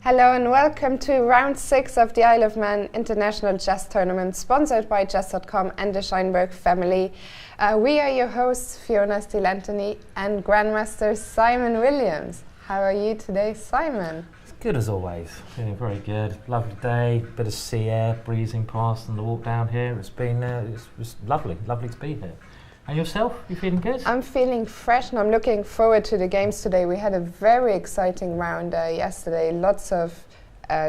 Hello and welcome to round 6 of the Isle of Man International Chess Tournament, sponsored by chess.com and the Scheinberg family. We are your hosts, Fiona, Steil-Antoni and Grandmaster Simon Williams. How are you today, Simon? It's good as always. Yeah, very good. Lovely day, bit of sea air breezing past on the walk down here. It's been it's lovely to be here. And yourself, you feeling good? I'm feeling fresh and I'm looking forward to the games today. We had a very exciting round yesterday, lots of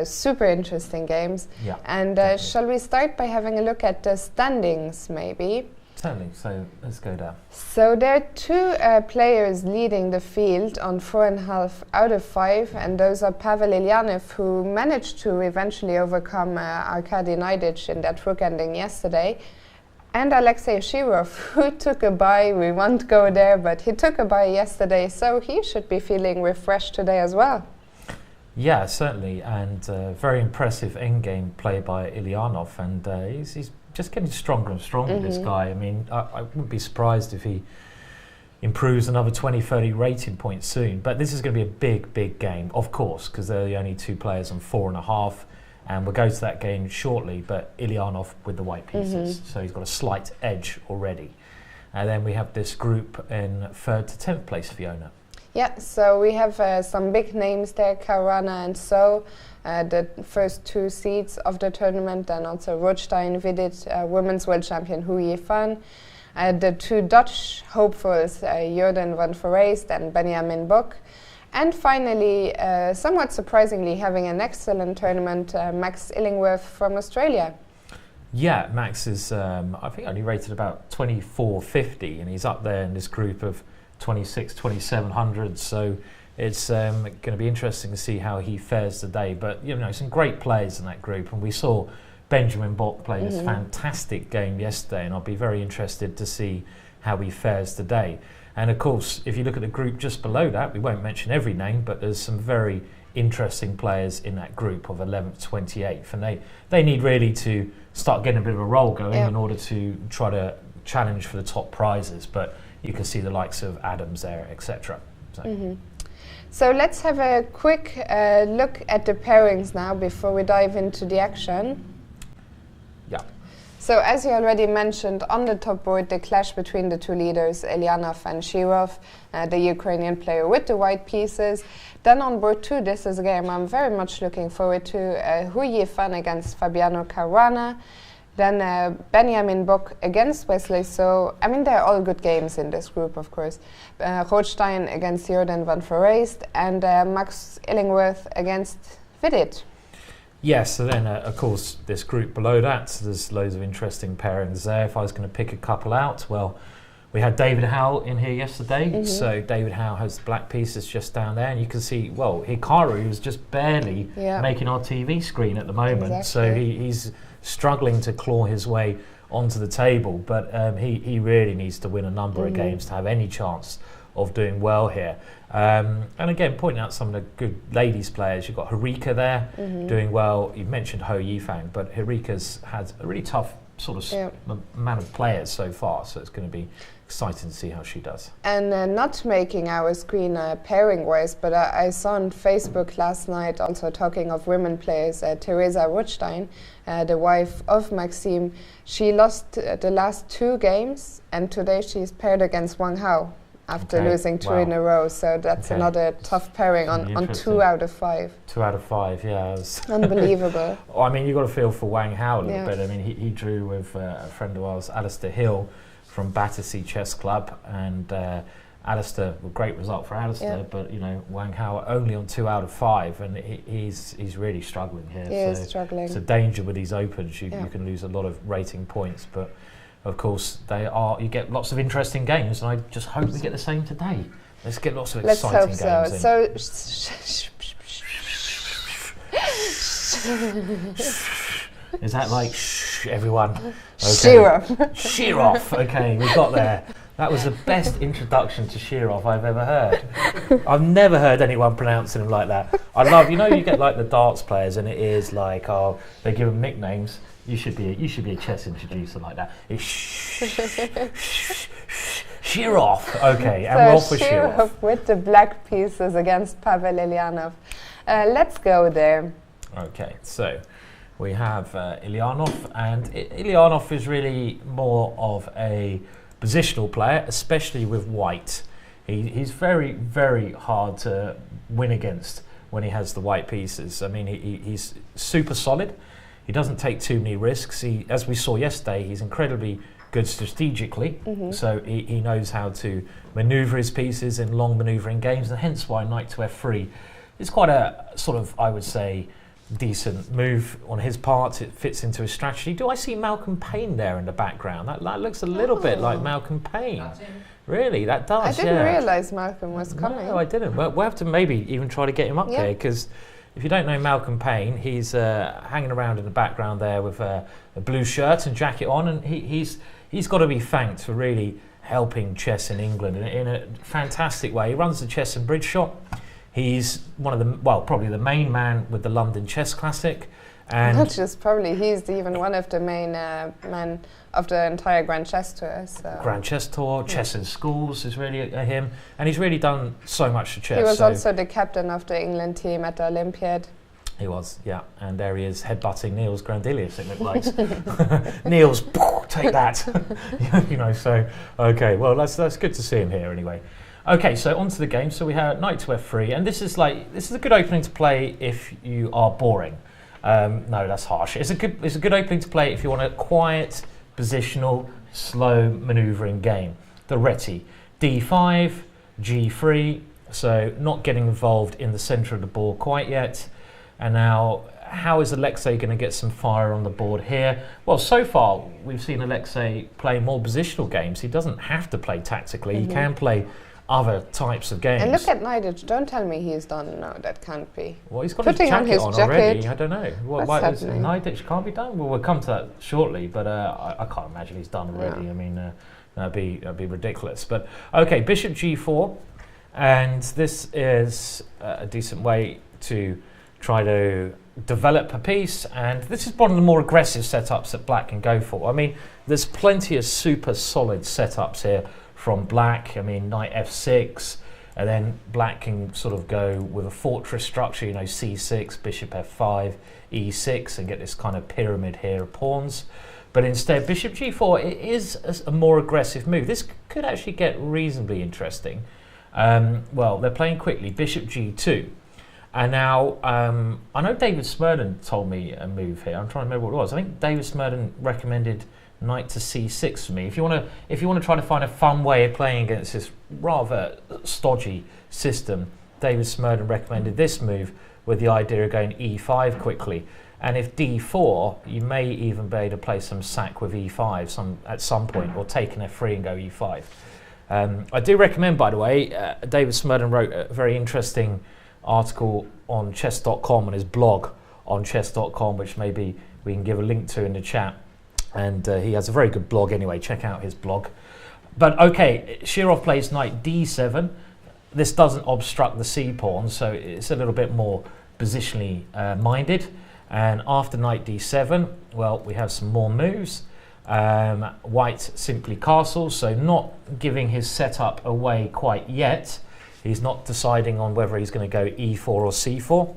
super interesting games. Yeah, and shall we start by having a look at the standings maybe? Certainly, so let's go down. So there are two players leading the field on 4.5 out of 5, and those are Pavel Ilyanov, who managed to eventually overcome Arkady Neidich in that rook ending yesterday, and Alexei Shirov, who took a bye. We won't go there, but he took a bye yesterday, so he should be feeling refreshed today as well. Yeah, certainly, and very impressive endgame play by Ilyanov, and he's just getting stronger and stronger, this guy. I mean, I wouldn't be surprised if he improves another 20-30 rating points soon, but this is going to be a big game, of course, because they're the only two players on 4.5. And we'll go to that game shortly, but Ilyanov with the white pieces, so he's got a slight edge already. And then we have this group in 3rd to 10th place, Fiona. Yeah, so we have some big names there, Caruana and So, the first 2 seeds of the tournament, and also Rothstein, Vidit, Women's World Champion Hu Yifan, the 2 Dutch hopefuls, Jordan van Foreest and Benjamin Bok. And finally, somewhat surprisingly, having an excellent tournament, Max Illingworth from Australia. Yeah, Max is, I think, only rated about 2450, and he's up there in this group of 2700. So it's going to be interesting to see how he fares today. But, you know, some great players in that group, and we saw Benjamin Bok play this fantastic game yesterday, and I'll be very interested to see how he fares today. And of course, if you look at the group just below that, we won't mention every name, but there's some very interesting players in that group of 11th to 28th. And they need really to start getting a bit of a roll going in order to try to challenge for the top prizes. But you can see the likes of Adams there, etc. So let's have a quick look at the pairings now before we dive into the action. Yeah. So as you already mentioned, on the top board, the clash between the 2 leaders, Ilyanov and Shirov, the Ukrainian player with the white pieces. Then on board 2, this is a game I'm very much looking forward to, Hu Yifan against Fabiano Caruana. Then Benjamin Bok against Wesley So. I mean, they're all good games in this group, of course. Rothstein against Jordan van Foreest, and Max Illingworth against Vidit. Yes, so then, of course, this group below that, so there's loads of interesting pairings there. If I was going to pick a couple out, well, we had David Howe in here yesterday. So David Howe has the black pieces just down there, and you can see, well, Hikaru is just barely making our TV screen at the moment. Exactly. So he's struggling to claw his way onto the table, but he really needs to win a number of games to have any chance of doing well here. And again, pointing out some of the good ladies players, you've got Harika there doing well. You've mentioned Ho Yifang, but Harika's had a really tough sort of amount of players so far, so it's going to be exciting to see how she does. And not making our screen pairing wise, but I saw on Facebook last night, also talking of women players, Teresa Rothstein, the wife of Maxime. She lost the last 2 games, and today she's paired against Wang Hao after losing 2 in a row, so that's another tough pairing on 2 out of 5. 2 out of 5, yeah. Unbelievable. I mean, you've got to feel for Wang Hao a little bit. I mean, he drew with a friend of ours, Alistair Hill, from Battersea Chess Club, and Alistair, a great result for Alistair, but you know, Wang Hao only on 2 out of 5, and he's really struggling here. He is struggling. It's a danger with these opens. You can lose a lot of rating points, but of course, you get lots of interesting games, and I just hope we get the same today. Let's get lots of exciting games. Let's hope so. Is that like shh, everyone? Okay. Shirov. Okay, we got there. That was the best introduction to Shirov I've ever heard. I've never heard anyone pronouncing him like that. I love, you get like the darts players, and it is like, they give them nicknames. You should be a chess introducer like that. It's Shirov. Okay, and we're off with Shirov. With the black pieces against Pavel Ilyanov. Let's go there. Okay, so we have Ilyanov, and Ilyanov is really more of a positional player, especially with white. He's very, very hard to win against when he has the white pieces. I mean, he's super solid. He doesn't take too many risks. As we saw yesterday, he's incredibly good strategically, so he knows how to maneuver his pieces in long maneuvering games, and hence why knight to f3 is quite a sort of, I would say, decent move on his part. It fits into his strategy. Do I see Malcolm Payne there in the background? That looks a little bit like Malcolm Payne. Really, that does. I didn't realise Malcolm was coming. No, I didn't. But we'll have to maybe even try to get him up there, because if you don't know Malcolm Payne, he's hanging around in the background there with a blue shirt and jacket on, and he's got to be thanked for really helping chess in England in a fantastic way. He runs the Chess and Bridge shop. He's one of the, well, probably the main man with the London Chess Classic. And not just probably, he's even one of the main men of the entire Grand Chess Tour. So. Grand Chess Tour, Chess in Schools is really him. And he's really done so much for chess. He was also the captain of the England team at the Olympiad. He was, yeah. And there he is, headbutting Niels Grandelius, it looked like. Niels, take that. You know, so, okay, well, that's good to see him here anyway. Okay, so on to the game. So we have knight to f3, and this is a good opening to play if you are boring. No, that's harsh. It's a good opening to play if you want a quiet, positional, slow manoeuvring game. The Reti, d5, g3, so not getting involved in the centre of the board quite yet. And now, how is Alexei going to get some fire on the board here? Well, so far we've seen Alexei play more positional games. He doesn't have to play tactically. He can play other types of games. And look at Knightage. Don't tell me he's done. No, that can't be. Well, he's got Putting his jacket on already. I don't know. Why Knightage can't be done? Well, we'll come to that shortly, but I can't imagine he's done already. No. I mean, that'd be ridiculous. But okay, bishop g4, and this is a decent way to try to develop a piece, and this is one of the more aggressive setups that black can go for. I mean, there's plenty of super solid setups here from black. I mean, knight f6, and then black can sort of go with a fortress structure, you know, c6, bishop f5, e6, and get this kind of pyramid here of pawns. But instead, bishop g4, it is a more aggressive move. This could actually get reasonably interesting. Well, they're playing quickly, bishop g2. And now, I know David Smurden told me a move here. I'm trying to remember what it was. I think David Smurden recommended knight to c6 for me. If you want to try to find a fun way of playing against this rather stodgy system, David Smurden recommended this move with the idea of going e5 quickly. And if d4, you may even be able to play some sack with e5 at some point, or take an f3 and go e5. I do recommend, by the way, David Smurden wrote a very interesting article on chess.com, on his blog on chess.com, which maybe we can give a link to in the chat. And he has a very good blog anyway, check out his blog. But okay, Shirov plays knight d7. This doesn't obstruct the c-pawn, so it's a little bit more positionally minded. And after knight d7, well, we have some more moves. White simply castles, so not giving his setup away quite yet. He's not deciding on whether he's going to go e4 or c4.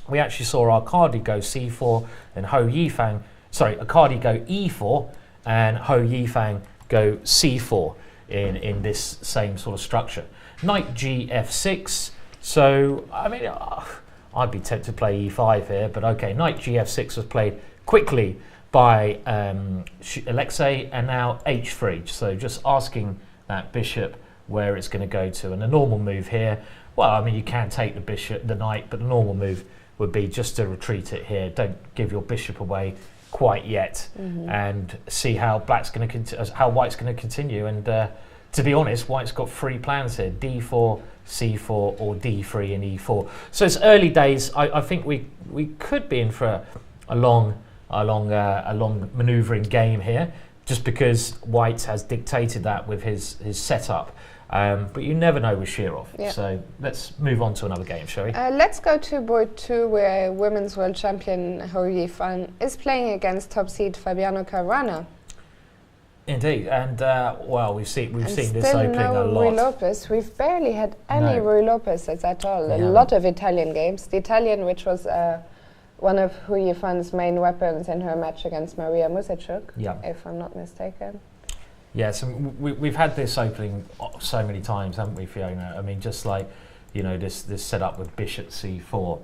We actually saw Arkady go c4 and Ho Yifang, Arkady go e4 and Ho Yifang go c4 in this same sort of structure. Knight gf6, so I mean, I'd be tempted to play e5 here, but okay, knight gf6 was played quickly by Alexei, and now h3, so just asking that bishop where it's going to go to. And the normal move here, well, I mean, you can take the knight, but the normal move would be just to retreat it here. Don't give your bishop away quite yet, and see how white's going to continue. And to be honest, white's got three plans here: d4, c4, or d3 and e4. So it's early days. I think we could be in for a long manoeuvring game here, just because white has dictated that with his setup. But you never know with Shirov. Yeah. So let's move on to another game, shall we? Let's go to board 2, where women's world champion Ho Yifang is playing against top seed Fabiano Caruana. Indeed, and well, we've seen this still opening a no lot. Rui Lopez. We've barely had any Rui Lopez's at all. A lot of Italian games. The Italian, which was one of Hu Yifan's main weapons in her match against Maria Musicuk, if I'm not mistaken. Yes, and we've had this opening so many times, haven't we, Fiona? I mean, just like, you know, this setup with Bishop C4.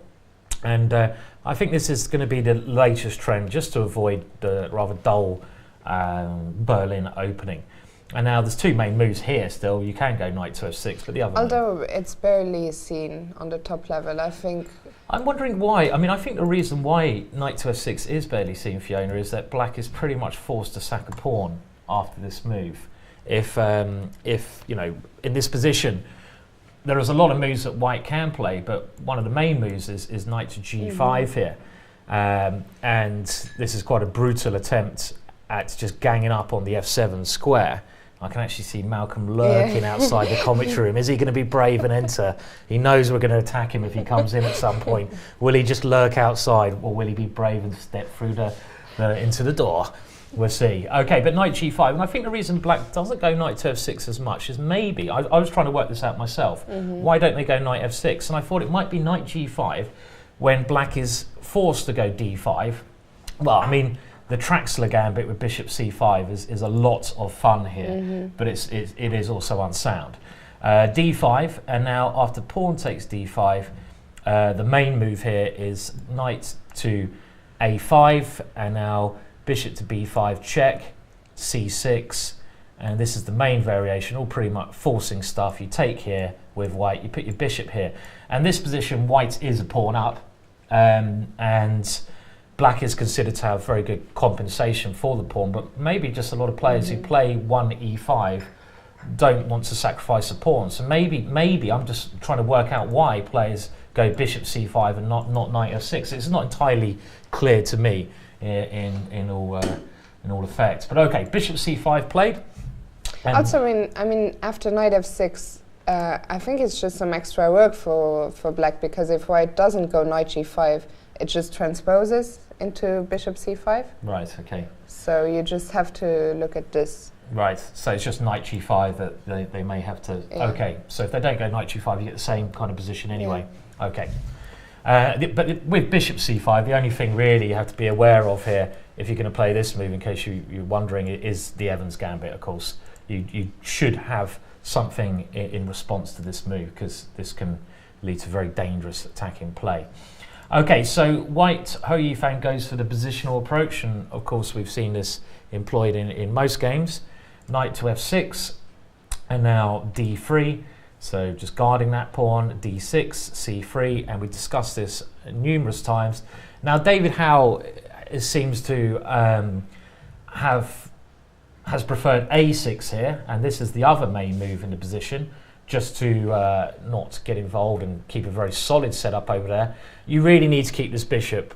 And I think this is going to be the latest trend, just to avoid the rather dull Berlin opening. And now there's two main moves here still. You can go knight to f6, but the other although it's barely seen on the top level, I think. I'm wondering why. I mean, I think the reason why knight to f6 is barely seen, Fiona, is that black is pretty much forced to sack a pawn after this move. If you know, in this position, there is a lot of moves that white can play, but one of the main moves is knight to g5 here. And this is quite a brutal attempt at just ganging up on the f7 square. I can actually see Malcolm lurking outside the commentary room. Is he going to be brave and enter? He knows we're going to attack him if he comes in at some point. Will he just lurk outside, or will he be brave and step through into the door? We'll see. Okay, but knight g5, and I think the reason black doesn't go knight to f6 as much is maybe, I was trying to work this out myself, why don't they go knight f6? And I thought it might be knight g5 when black is forced to go d5. Well, I mean, the Traxler gambit with bishop c5 is a lot of fun here, but it is also unsound. d5, and now after pawn takes d5, the main move here is knight to a5, and now bishop to b5 check, c6, and this is the main variation, all pretty much forcing stuff. You take here with white, you put your bishop here, and this position white is a pawn up, and black is considered to have very good compensation for the pawn, but maybe just a lot of players who play 1e5 don't want to sacrifice a pawn. So maybe I'm just trying to work out why players go bishop c5 and not knight f6. It's not entirely clear to me in all effects. But okay, bishop c5 played. Also, I mean, after knight f6, I think it's just some extra work for black, because if white doesn't go knight g5, it just transposes into bishop c5. Right, okay. So you just have to look at this. Right, so it's just knight g5 that they may have to... Yeah. Okay, so if they don't go knight g5, you get the same kind of position anyway. Yeah. Okay. But with bishop c5, the only thing really you have to be aware of here, if you're going to play this move, in case you're wondering, is the Evans gambit, of course. You should have something in response to this move, because this can lead to very dangerous attacking play. Okay, so white, Ho Yifan goes for the positional approach, and of course we've seen this employed in most games. Knight to f6, and now d3, so just guarding that pawn, d6, c3, and we discussed this numerous times. Now David Howe seems to has preferred a6 here, and this is the other main move in the position, just to not get involved and keep a very solid setup over there. You really need to keep this bishop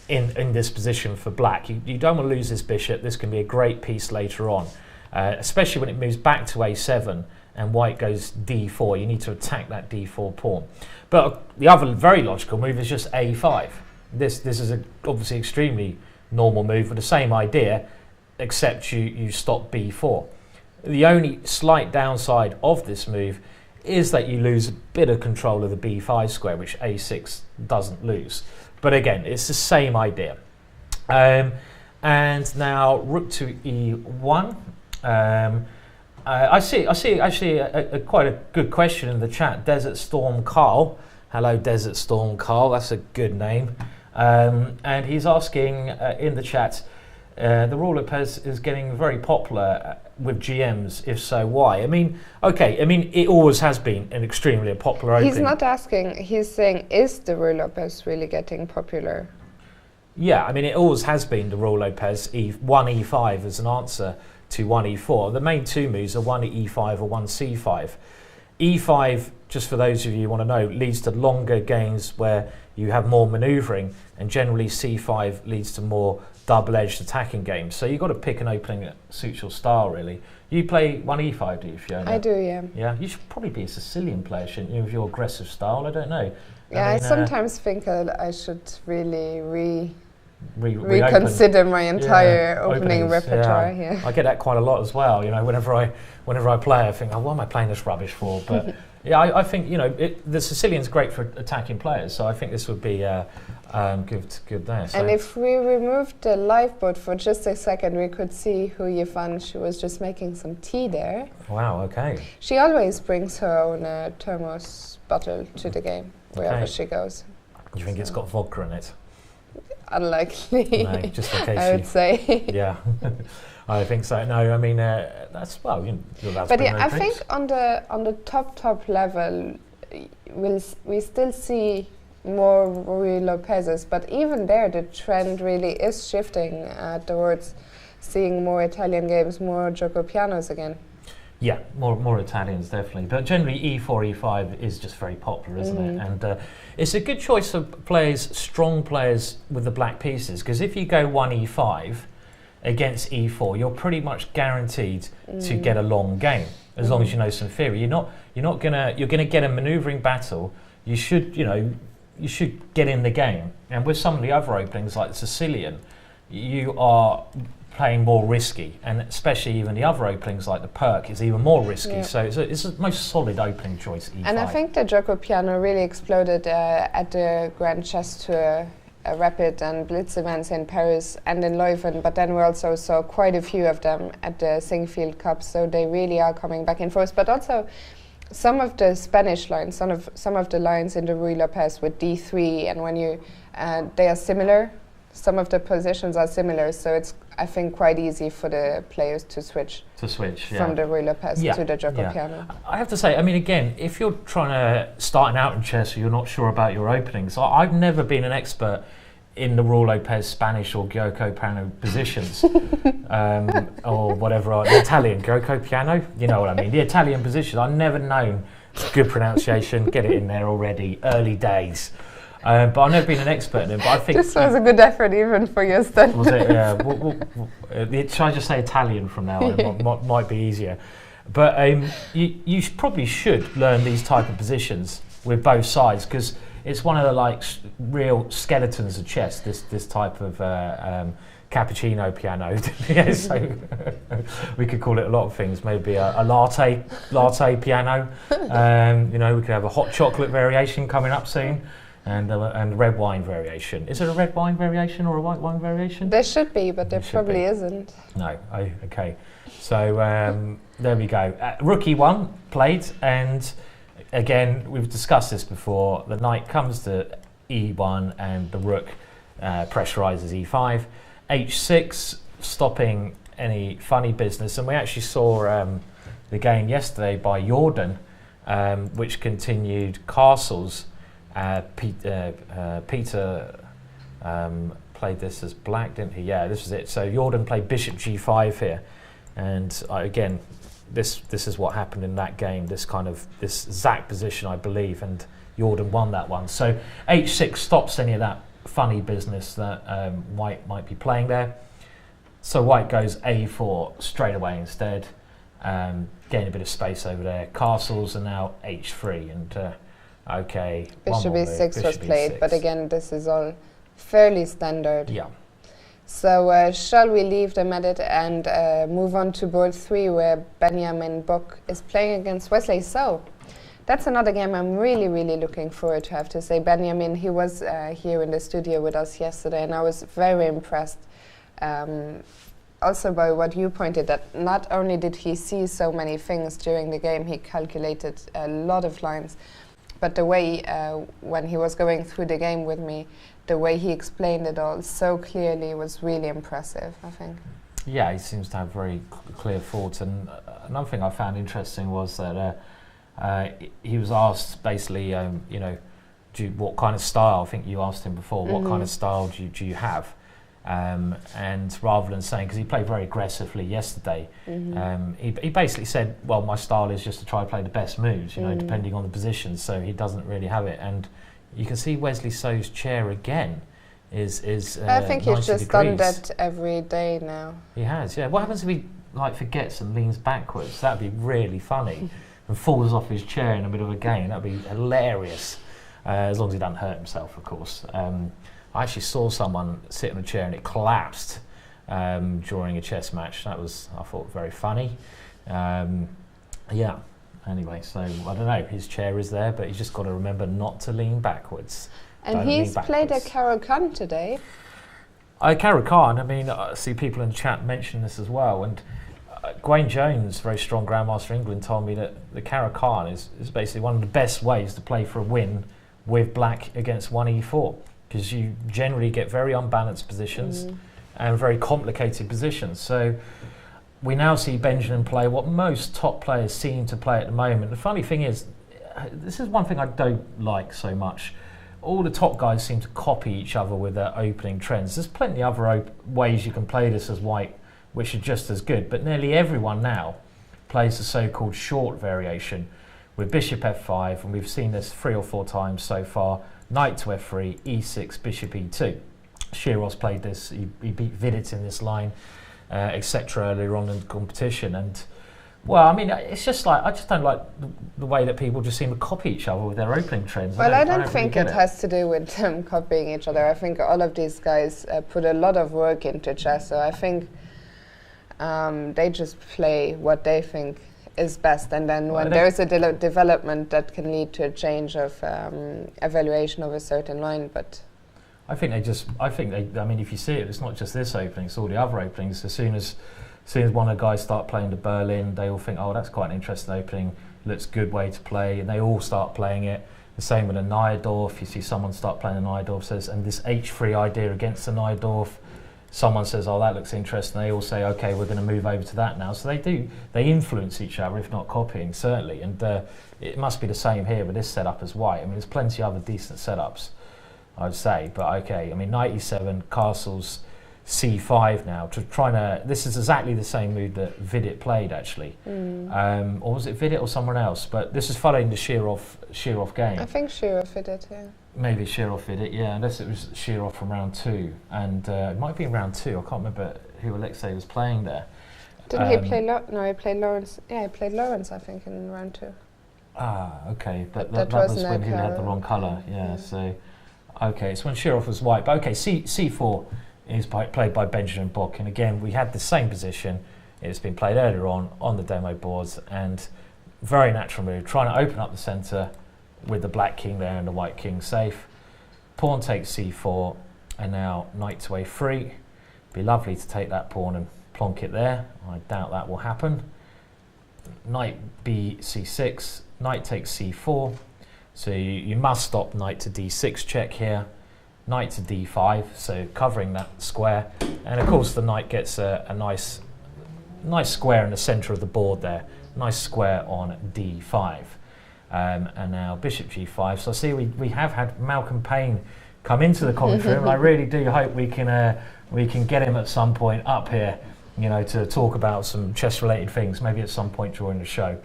in this position for black. You don't want to lose this bishop. This can be a great piece later on, especially when it moves back to a7 and white goes d4. You need to attack that d4 pawn. But the other very logical move is just a5. This is obviously extremely normal move with the same idea, except you stop b4. The only slight downside of this move is that you lose a bit of control of the b5 square, which a6 doesn't lose. But again, it's the same idea. And now rook to e1. I see actually quite a good question in the chat. Desert Storm Carl. Hello, Desert Storm Carl. That's a good name. And he's asking in the chat, the Rui Lopez is getting very popular with GMs. If so, why? I mean, okay, I mean, it always has been an extremely popular opening. He's not asking, he's saying, is the Rui Lopez really getting popular? Yeah, I mean, it always has been the Rui Lopez 1e5 as an answer to 1e4. The main two moves are 1e5 or 1c5. e5, just for those of you who want to know, leads to longer games where you have more manoeuvring, and generally c5 leads to more double-edged attacking games. So you've got to pick an opening that suits your style, really. You play 1e5, do you, Fiona? I do, yeah. Yeah, you should probably be a Sicilian player, shouldn't you, with your aggressive style? I don't know. Yeah, I sometimes think I should really reconsider my entire opening repertoire here. I get that quite a lot as well. You know, whenever I play, I think, oh, what am I playing this rubbish for? But yeah, I think, you know, the Sicilian's great for attacking players, so I think this would be good there. So. And if we removed the lifeboat for just a second, we could see who Yvonne, she was just making some tea there. Wow, okay. She always brings her own thermos bottle to the game, wherever she goes. Do you think it's got vodka in it? Unlikely. No, just in case I would say. Yeah, I think so. No, I mean that's well. But yeah, I think on the top level, we still see more Rui Lopez's, but even there, the trend really is shifting towards seeing more Italian games, more gioco pianos again. Yeah, more Italians definitely, but generally E4, E5 is just very popular, isn't it? And it's a good choice of players, strong players with the black pieces, because if you go 1 E5 against E4, you're pretty much guaranteed to get a long game as long as you know some theory. You're gonna get a manoeuvring battle. You should get in the game, and with some of the other openings like the Sicilian, you are playing more risky, and especially even the other openings like the Perk is even more risky. Yeah. So it's the most solid opening choice. E5. And I think the gioco piano really exploded at the Grand Chess Tour, Rapid and Blitz events in Paris and in Leuven. But then we also saw quite a few of them at the Singfield Cup. So they really are coming back in force. But also some of the Spanish lines, some of the lines in the Rui Lopez with D3, and when you they are similar. Some of the positions are similar, so it's, I think, quite easy for the players to switch from the Rui Lopez to the gioco piano. I have to say, I mean, again, if you're starting out in chess or you're not sure about your openings, I've never been an expert in the Rui Lopez Spanish or gioco piano positions, or whatever, the Italian gioco piano, you know what I mean, the Italian position. I've never known, good pronunciation, get it in there already, early days. But I've never been an expert in it. But I think this was a good effort even for your study. Was it? Yeah. Should I just say Italian from now on? Might be easier. But you probably should learn these type of positions with both sides, because it's one of the real skeletons of chess. This type of cappuccino piano. Yeah, so we could call it a lot of things. Maybe a latte piano. We could have a hot chocolate variation coming up soon. And red wine variation. Is there a red wine variation or a white wine variation? There should be, but there probably isn't. No. Okay. So there we go. Rook E1 played, and again we've discussed this before. The knight comes to E1, and the rook pressurizes E5. H6, stopping any funny business. And we actually saw the game yesterday by Jordan, which continued castles. Peter played this as black, didn't he? Yeah, this was it. So Jordan played bishop g5 here, and again, this is what happened in that game. This Zach position, I believe, and Jordan won that one. So h6 stops any of that funny business that White might be playing there. So White goes a4 straight away instead, gain a bit of space over there. Castles are now h3 and. Okay. Bishop e6 was played, but again, this is all fairly standard. Yeah. So shall we leave them at it and move on to board 3, where Benjamin Book is playing against Wesley? So that's another game I'm really, really looking forward to, have to say. Benjamin, he was here in the studio with us yesterday, and I was very impressed also by what you pointed, that not only did he see so many things during the game, he calculated a lot of lines. But the way, when he was going through the game with me, the way he explained it all so clearly was really impressive, I think. Yeah, he seems to have very clear thoughts. And another thing I found interesting was that he was asked basically, what kind of style, I think you asked him before, what kind of style do you have? And rather than saying, because he played very aggressively yesterday, he basically said, well, my style is just to try to play the best moves, depending on the position, so he doesn't really have it. And you can see Wesley So's chair again is I think he's just degrees. Done that every day now. He has, yeah. What happens if he forgets and leans backwards? That'd be really funny. And falls off his chair in the middle of a game. That'd be hilarious. as long as he doesn't hurt himself, of course. I actually saw someone sit in a chair and it collapsed during a chess match. That was, I thought, very funny. Yeah. Anyway, so I don't know. His chair is there, but he's just got to remember not to lean backwards. And he's played a Caro-Kann today. Caro-Kann, I mean, I see people in the chat mention this as well. And Gwaine Jones, very strong Grandmaster England, told me that the Caro-Kann is basically one of the best ways to play for a win with black against 1e4, because you generally get very unbalanced positions and very complicated positions. So we now see Benjamin play what most top players seem to play at the moment. The funny thing is, this is one thing I don't like so much. All the top guys seem to copy each other with their opening trends. There's plenty of other ways you can play this as white, which are just as good, but nearly everyone now plays the so-called short variation with bishop f5, and we've seen this 3 or 4 times so far. Knight to f3, e6, bishop e2. Shiros played this, he beat Vidit in this line, etc. earlier on in the competition. And well, I mean, it's just like, I just don't like the way that people just seem to copy each other with their opening trends. Well, I don't think really it has to do with them copying each other. I think all of these guys put a lot of work into chess, so I think they just play what they think is best, and then when there's a development that can lead to a change of evaluation of a certain line. But I mean, if you see it, it's not just this opening, it's all the other openings. As soon as one of the guys start playing the Berlin, they all think, oh, that's quite an interesting opening, looks good way to play, and they all start playing it. The same with a Najdorf. You see someone start playing a Najdorf, says, and this h3 idea against the Najdorf, someone says, oh, that looks interesting. They all say, okay, we're going to move over to that now. So they influence each other, if not copying, certainly. And it must be the same here with this setup as white. I mean, there's plenty of other decent setups, I'd say. But okay, I mean, knight e7, castles c5 now. This is exactly the same move that Vidit played, actually. Or was it Vidit or someone else? But this is following the Shirov game. I think Shirov did it, yeah. Maybe Shirov did it, yeah, unless it was Shirov from round 2. And it might be in round 2, I can't remember who Alexei was playing there. Didn't he play he played Lawrence. Yeah, he played Lawrence, I think, in round 2. Ah, okay, but that was when he had the wrong colour, yeah, so... Okay, it's when Shirov was white, but okay, c4 is played by Benjamin Bock, and again, we had the same position. It's been played earlier on the demo boards, and very natural move, trying to open up the centre with the black king there and the white king safe. Pawn takes c4, and now knight to a3. Be lovely to take that pawn and plonk it there. I doubt that will happen. Knight b c6, knight takes c4. So you must stop knight to d6 check here. Knight to d5, so covering that square. And of course the knight gets a nice square in the centre of the board there. Nice square on d5. And now bishop g5. So I see we have had Malcolm Payne come into the commentary room, and I really do hope we can get him at some point up here, you know, to talk about some chess-related things, maybe at some point during the show.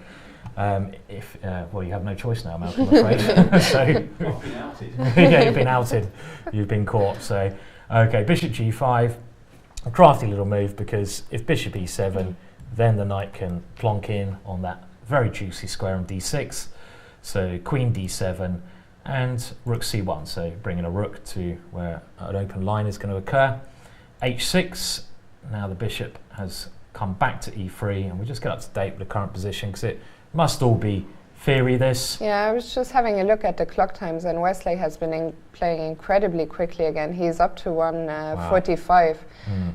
Well, you have no choice now, Malcolm, I'm afraid. So, I've been outed. Yeah, you've been outed. You've been caught. So, okay, bishop g5, a crafty little move, because if bishop e7, then the knight can plonk in on that very juicy square on d6. So queen d7 and rook c1, so bringing a rook to where an open line is going to occur. h6, now the bishop has come back to e3, and we just get up to date with the current position, because it must all be theory, this. Yeah, I was just having a look at the clock times, and Wesley has been playing incredibly quickly again. He's up to 1:45,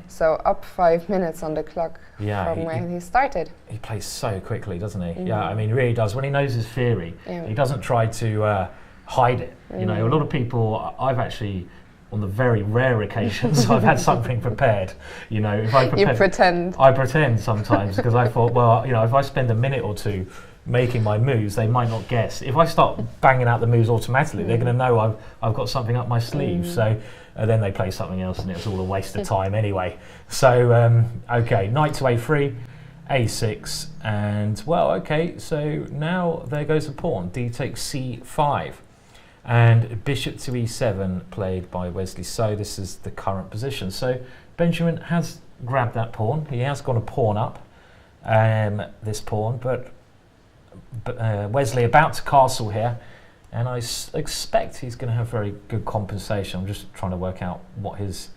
so up 5 minutes on the clock from where he started. He plays so quickly, doesn't he? Yeah, I mean, he really does. When he knows his theory, he doesn't try to hide it. You know, a lot of people, I've actually, on the very rare occasions, I've had something prepared. You know, if I prepare, you pretend. I pretend sometimes, because I thought, well, you know, if I spend a minute or two making my moves, they might not guess. If I start banging out the moves automatically, they're going to know I've got something up my sleeve. So then they play something else, and it's all a waste of time anyway. So okay, knight to a3, a6, and well, okay. So now there goes a pawn. D takes c5. And bishop to e7 played by Wesley. So this is the current position. So Benjamin has grabbed that pawn. He has gone a pawn up, this pawn, but Wesley about to castle here. and I expect he's going to have very good compensation. I'm just trying to work out what his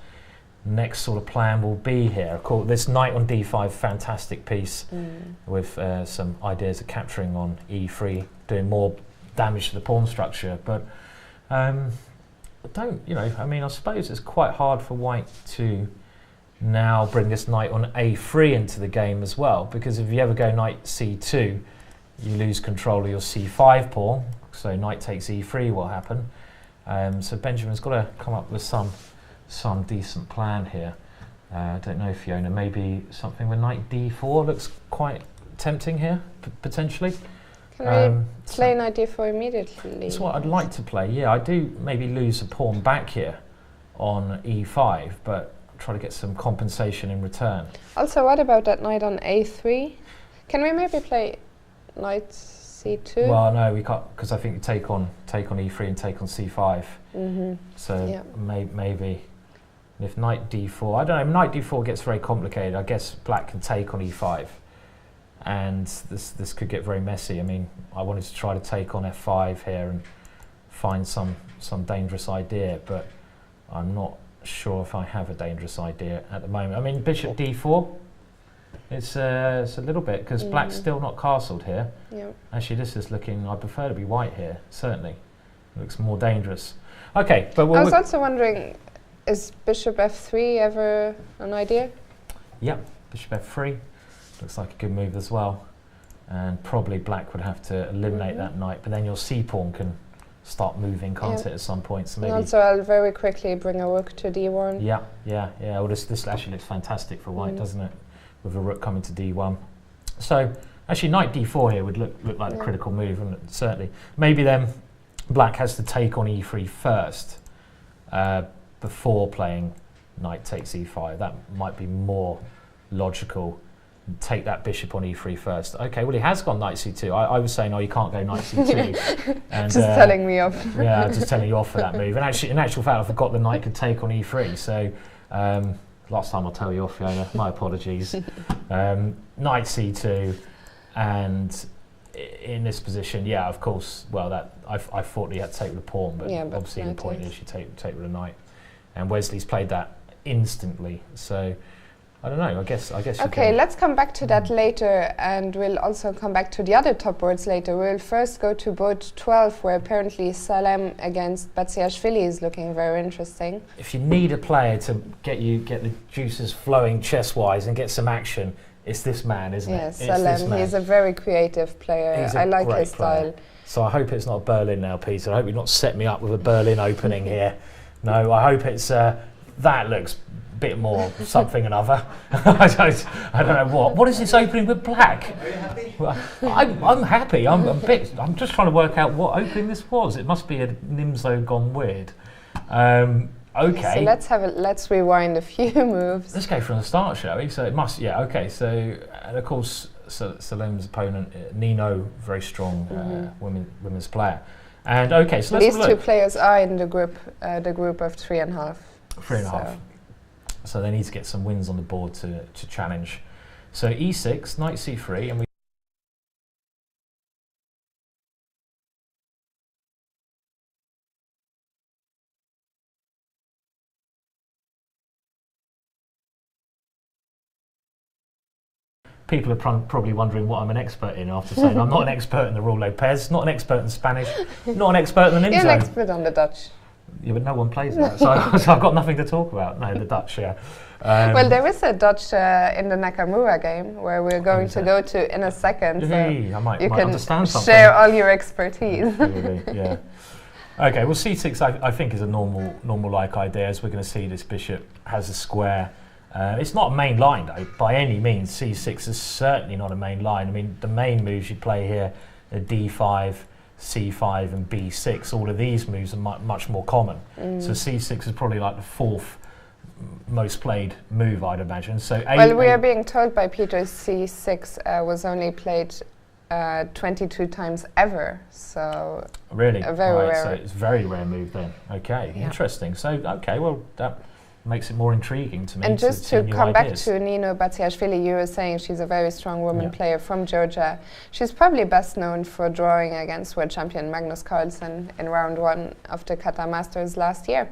next sort of plan will be here. Of course, this knight on d5, fantastic piece with some ideas of capturing on e3, doing more damage to the pawn structure. But I suppose it's quite hard for white to now bring this knight on a3 into the game as well, because if you ever go knight c2, you lose control of your c5 pawn, so knight takes e3 will happen. So Benjamin's got to come up with some decent plan here. I don't know, Fiona, maybe something with knight d4 looks quite tempting here, potentially. Can we play knight d4 immediately? That's what I'd like to play, yeah. I do maybe lose a pawn back here on e5, but try to get some compensation in return. Also, what about that knight on a3? Can we maybe play knight c2? Well, no, we can't, because I think you take on e3 and take on c5. So maybe if knight d4, I don't know, knight d4 gets very complicated. I guess black can take on e5, and this could get very messy. I mean, I wanted to try to take on f5 here and find some dangerous idea, but I'm not sure if I have a dangerous idea at the moment. I mean, bishop d4, it's a little bit, because black's still not castled here. Actually, this is looking, I prefer to be white here, certainly. It looks more dangerous. Okay, but I was also wondering, is bishop f3 ever an idea? Yeah, bishop f3 looks like a good move as well, and probably black would have to eliminate that knight, but then your c pawn can start moving, can't it, at some point? So maybe. And also, I'll very quickly bring a rook to d1. Yeah. Well, this actually looks fantastic for white, doesn't it? With a rook coming to d1. So actually, knight d4 here would look like the critical move, wouldn't it? Certainly. Maybe then black has to take on e3 first before playing knight takes e5. That might be more logical. Take that bishop on e3 first. Okay, well, he has gone knight c2. I was saying, oh, you can't go knight c2. And, just telling me off. Yeah, just telling you off for that move. And actually, in actual fact, I forgot the knight could take on e3. So last time I'll tell you off, Fiona. My apologies. Knight c2, and in this position, yeah, of course. Well, that I thought he had to take with a pawn, but obviously the point is you take with a knight. And Wesley's played that instantly. So I don't know. I guess. Okay, let's come back to that later, and we'll also come back to the other top boards later. We'll first go to board 12, where apparently Salem against Batsiashvili is looking very interesting. If you need a player to get the juices flowing chess-wise and get some action, it's this man, isn't it? Yes, Salem. He's a very creative player. I like his style. So I hope it's not Berlin now, Peter. I hope you've not set me up with a Berlin opening here. No, I hope it's that looks bit more something another. I don't know what. What is this opening with black? Are you happy? Well, I'm happy. I'm just trying to work out what opening this was. It must be a Nimzo gone weird. Okay. So let's rewind a few moves. Let's go from the start, shall we? So it must. Yeah. Okay. So and of course, Salem's opponent Nino, very strong women's player. And okay, so let's these two players are in the group of 3.5. 3.5. So they need to get some wins on the board to challenge. So e6, knight c3, and we people are probably wondering what I'm an expert in after saying I'm not an expert in the Rule Lopez, not an expert in Spanish, not an expert in the Nimzo. You're an expert on the Dutch. Yeah, but no one plays that, so I've got nothing to talk about. No, the Dutch, yeah. Well, there is a Dutch in the Nakamura game where we're going to go to in a second. So I might you can understand something. Share all your expertise. Really, yeah. Okay, well, c6 I think is a normal-like idea. As we're going to see, this bishop has a square. It's not a main line, though, by any means. c6 is certainly not a main line. I mean, the main moves you play here are d5, c5 and b6. All of these moves are much more common. So c6 is probably like the fourth most played move, I'd imagine. So we are being told by Peter c6 was only played 22 times ever. So really, a very rare. So it's a very rare move then. Okay, interesting. So okay, well makes it more intriguing to me. And just to new come ideas. back to Nino Batsiashvili, you were saying she's a very strong woman Yeah. player from Georgia. She's probably best known for drawing against world champion Magnus Carlsen in round 1 of the Qatar Masters last year.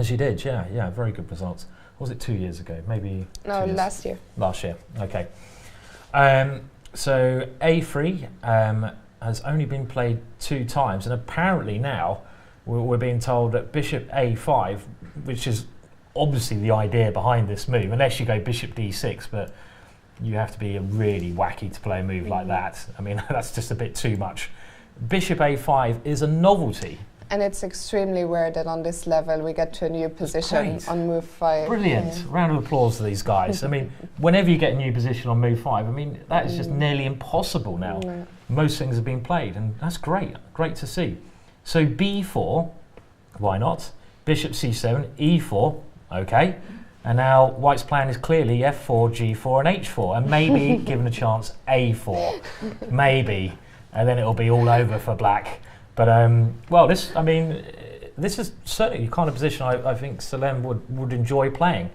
She did, yeah, very good results. Was it 2 years ago? Maybe. No, 2 years? last year. Last year, okay. So A3 has only been played 2 times, and apparently now we're being told that Bishop A5, which is obviously the idea behind this move, unless you go Bishop D6, but you have to be really wacky to play a move like that. I mean, that's just a bit too much. Bishop A5 is a novelty. And it's extremely rare that on this level we get to a new position Great. on move 5. Brilliant. Yeah. Round of applause to these guys. I mean, whenever you get a new position on move 5, I mean, that is just nearly impossible now. Yeah. Most things have been played, and that's great. Great to see. So B4, why not? Bishop C7, E4, okay. And now White's plan is clearly F4, G4, and H4, and maybe, given a chance, A4. Maybe. And then it'll be all over for Black. But, well, this is certainly the kind of position I think Salem would enjoy playing.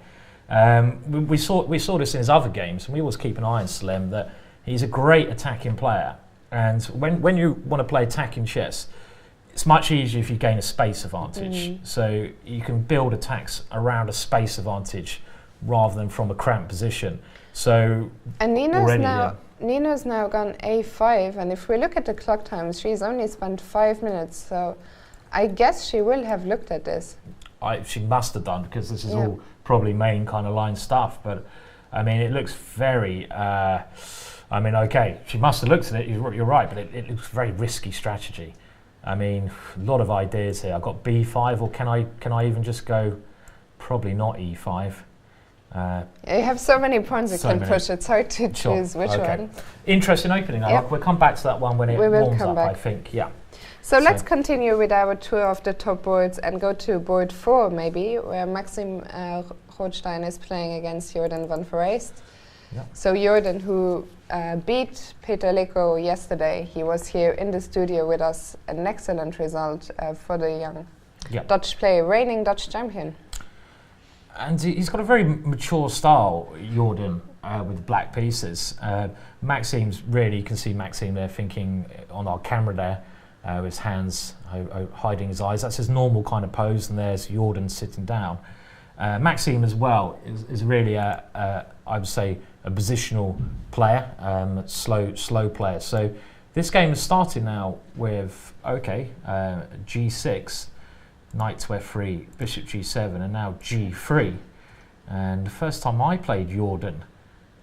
We saw this in his other games, and we always keep an eye on Salem, that he's a great attacking player. And when you want to play attacking chess, it's much easier if you gain a space advantage. So you can build attacks around a space advantage rather than from a cramped position. So and Nina's now gone A5, and if we look at the clock times, she's only spent 5 minutes. So I guess she will have looked at this. She must have done, because this is all probably main kind of line stuff. But I mean, it looks very. I mean, okay, she must have looked at it. You're right, but it looks very risky strategy. I mean, a lot of ideas here. I've got B5, or can I even just go? Probably not E5. You have so many pawns you can push. It's hard to choose which one. Interesting opening. Yep. We'll come back to that one when it warms up. I think. Yeah. So let's continue with our tour of the top boards and go to board 4 maybe, where Maxim Rothstein is playing against Jordan van Vereist. Yeah. So Jordan, who beat Peter Leko yesterday, he was here in the studio with us. An excellent result for the young Dutch player, reigning Dutch champion. And he's got a very mature style, Jordan, with black pieces. Maxim's really, you can see Maxim there thinking on our camera there, with his hands hiding his eyes. That's his normal kind of pose, and there's Jordan sitting down. Maxim as well is really I would say a positional player, slow player. So this game is starting now with G6, Knight to F3, Bishop G7, and now G3. And the first time I played Jordan,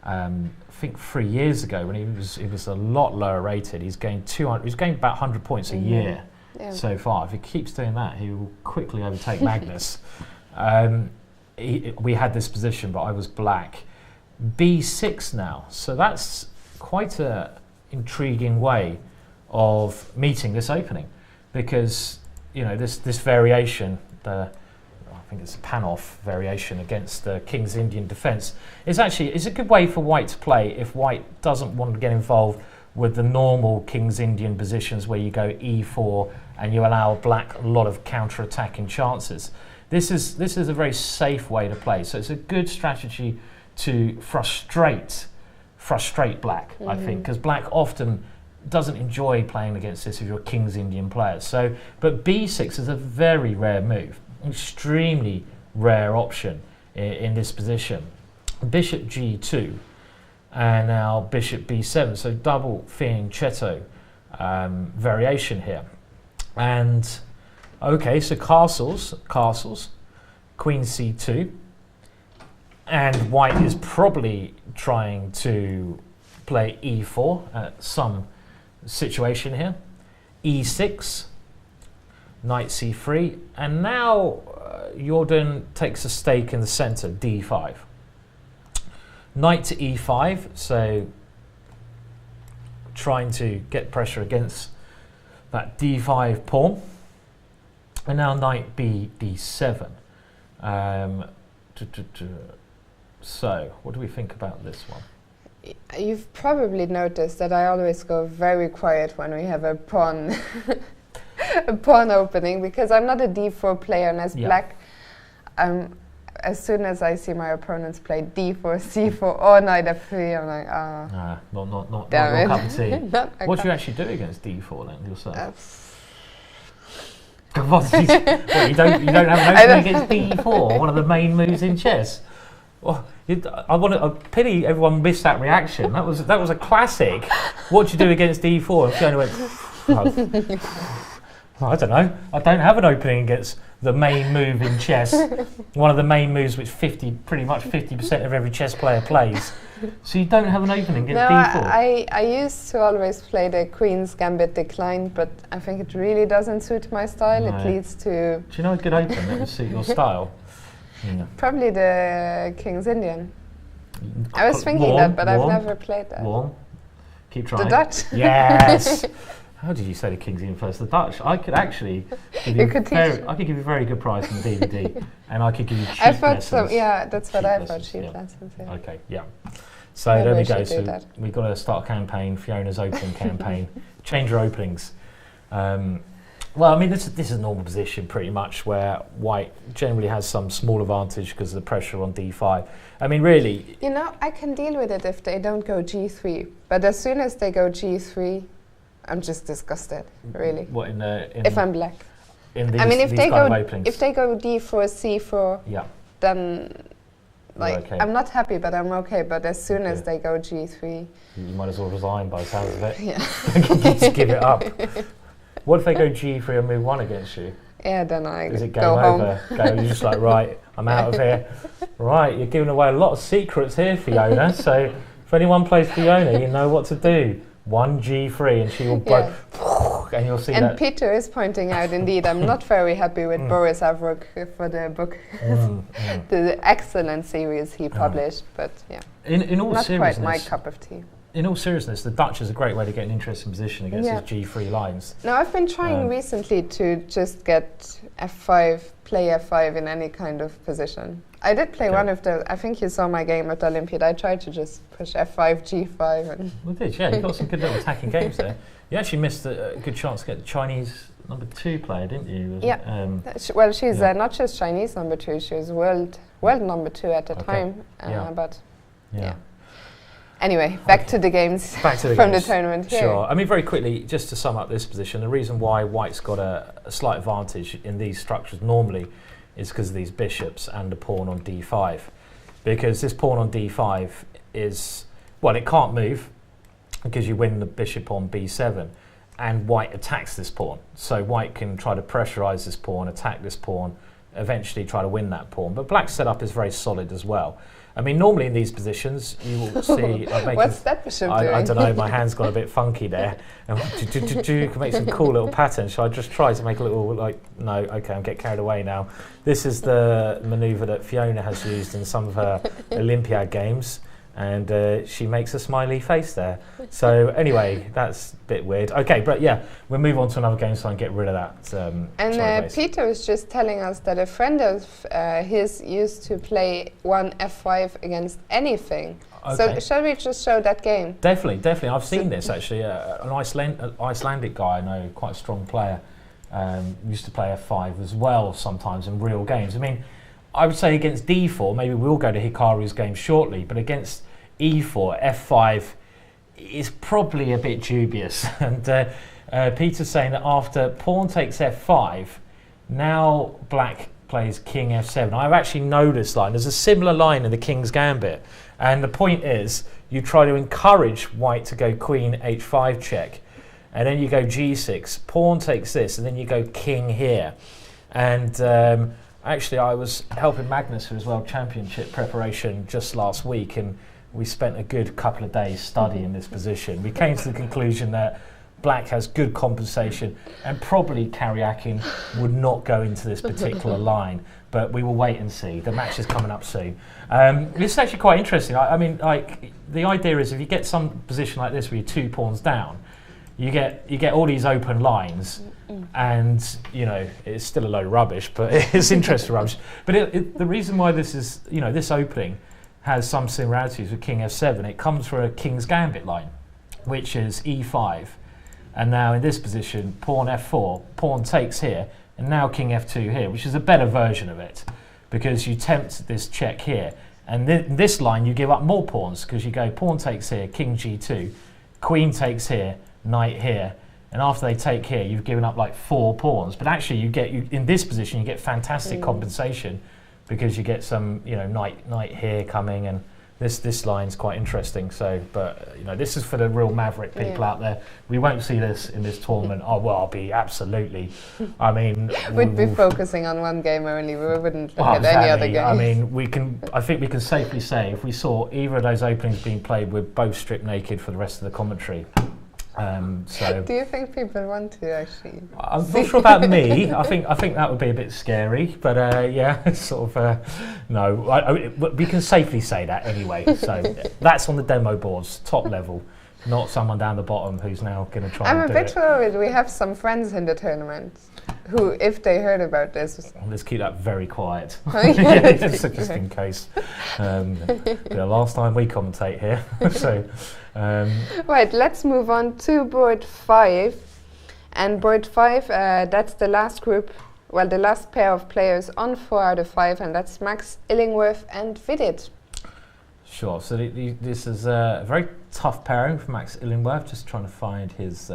I think 3 years ago, when he was a lot lower rated, he's gained 200. He's gained about 100 points a year so far. If he keeps doing that, he will quickly overtake Magnus. We had this position, but I was black. B6 now, so that's quite a intriguing way of meeting this opening, because you know this variation, I think it's a Panoff variation against the King's Indian defence, is a good way for White to play if White doesn't want to get involved with the normal King's Indian positions where you go E4 and you allow Black a lot of counter-attacking chances. This is a very safe way to play. So it's a good strategy to frustrate Black, I think, because Black often doesn't enjoy playing against this if you're King's Indian players. So, but B6 is a very rare move, extremely rare option in this position. Bishop G2, and now Bishop B7. So double fianchetto variation here, and. Okay, so castles, Queen C2, and White is probably trying to play E4 at some situation here. E6, Knight C3, and now Jordan takes a stake in the centre, D5. Knight to E5, so trying to get pressure against that D5 pawn. And now Knight D7. So, what do we think about this one? You've probably noticed that I always go very quiet when we have a pawn opening, because I'm not a D4 player, and as Black, as soon as I see my opponents play d4, c4, or knight f3, I'm like, not damn your it. cup of tea. What do you actually do against d4 then yourself? What, you don't have an opening against d4, one of the main moves in chess. Well, I pity everyone missed that reaction. That was a classic. What do you do against d4? And Fiona went. I don't know. I don't have an opening against the main move in chess. One of the main moves which pretty much 50% of every chess player plays. So you don't have an opening against d4? I used to always play the Queen's Gambit Decline, but I think it really doesn't suit my style. No. It leads to... Do you know a good opening that would suit your style? Yeah. Probably the King's Indian. I was thinking that, but I've never played that. Warm. Keep trying. The Dutch? Yes! How did you say the King's Indian first? The Dutch. I could actually give you I could give you a very good price on the DVD, and I could give you cheap lessons. I thought so. Yeah, that's what I thought. Cheap lessons. Yeah. Okay. Yeah. So Maybe there we go. So we've got to start a campaign. Fiona's opening campaign. Change your openings. Well, I mean, this is a normal position pretty much where white generally has some small advantage because of the pressure on d5. I mean, really... You know, I can deal with it if they don't go g3, but as soon as they go g3, I'm just disgusted, really. What, if I'm black. In these, I mean, if they go d4, c4, yeah, then... Like, okay. I'm not happy, but I'm okay. But as soon as they go g3... You might as well resign by the sounds of it. Yeah. Just give it up. What if they go g3 and move 1 against you? Yeah, then I Is it go home. Over? You're just like, right, I'm out of here. Right, you're giving away a lot of secrets here, Fiona. So if anyone plays Fiona, you know what to do. 1 g3 and she will blow. And you'll see that. And Peter is pointing out, indeed, I'm not very happy with Boris Avrok for the book. The excellent series he published, but yeah. In all not seriousness, quite my cup of tea. In all seriousness, the Dutch is a great way to get an interesting position against his g3 lines. Now, I've been trying recently to just get f5, play f5 in any kind of position. I did play one of the, I think you saw my game at the Olympiad. I tried to just push f5, g5. And well, did, yeah. You got some good little attacking games there. You actually missed a good chance to get the Chinese #2 player, didn't you? Well, she's not just Chinese #2, she was world #2 at the time. But yeah. Anyway, back to the games from the tournament. Sure. I mean, very quickly, just to sum up this position, the reason why white's got a slight advantage in these structures normally is because of these bishops and the pawn on d5. Because this pawn on d5 is, well, it can't move because you win the bishop on b7 and white attacks this pawn. So white can try to pressurize this pawn, attack this pawn, eventually try to win that pawn. But black's setup is very solid as well. I mean, normally in these positions, you will see... What's that bishop doing? I don't know, my hand's got a bit funky there. You can make some cool little patterns. Shall I just try to make a little, no, okay, I'm getting carried away now. This is the manoeuvre that Fiona has used in some of her Olympiad games, and she makes a smiley face there. So anyway, that's a bit weird. Okay, but yeah, we'll move on to another game so I can get rid of that. And Peter was just telling us that a friend of his used to play 1 f5 against anything. Okay. So shall we just show that game? Definitely. I've seen this actually. An Icelandic guy I know, quite a strong player, used to play f5 as well sometimes in real games. I mean, I would say against d4, maybe we'll go to Hikaru's game shortly, but against e4, f5 is probably a bit dubious. And Peter's saying that after pawn takes f5, now black plays king f7. I've actually noticed there's a similar line in the King's Gambit, and the point is you try to encourage white to go queen h5 check, and then you go g6, pawn takes this, and then you go king here. And actually, I was helping Magnus for his World Championship preparation just last week, and we spent a good couple of days studying this position. We came to the conclusion that black has good compensation, and probably Karyakin would not go into this particular line, but we will wait and see. The match is coming up soon. This is actually quite interesting. I mean, the idea is if you get some position like this where you're 2 pawns down, you get all these open lines, and it's still a load of rubbish, but it's interesting rubbish. But the reason why this is, this opening has some similarities with king f7. It comes from a King's Gambit line, which is e5, and now in this position, pawn f4, pawn takes here, and now king f2 here, which is a better version of it. because you tempt this check here. And this line, you give up more pawns, because you go pawn takes here, king g2, queen takes here, knight here. And after they take here, you've given up like 4 pawns. But actually, in this position, you get fantastic compensation, because you get some, knight here coming, and this line's quite interesting. So, but this is for the real maverick people out there. We won't see this in this tournament. Oh well, I'll be absolutely. I mean, we'd be focusing on one game only. We wouldn't look at any other games. I mean, I think we can safely say if we saw either of those openings being played, we're both stripped naked for the rest of the commentary. Do you think people want to actually? I'm not sure about me. I think that would be a bit scary, but sort of no. We can safely say that anyway. So that's on the demo boards, top level, not someone down the bottom who's now going to try. I'm a bit worried. We have some friends in the tournament who, if they heard about this, let's keep that very quiet. Just in case. The last time we commentate here, so. Right, let's move on to board 5. And board 5, that's the last group, the last pair of players on 4 out of 5, and that's Max Illingworth and Vidit. Sure, so this is a very tough pairing for Max Illingworth, just trying to find his,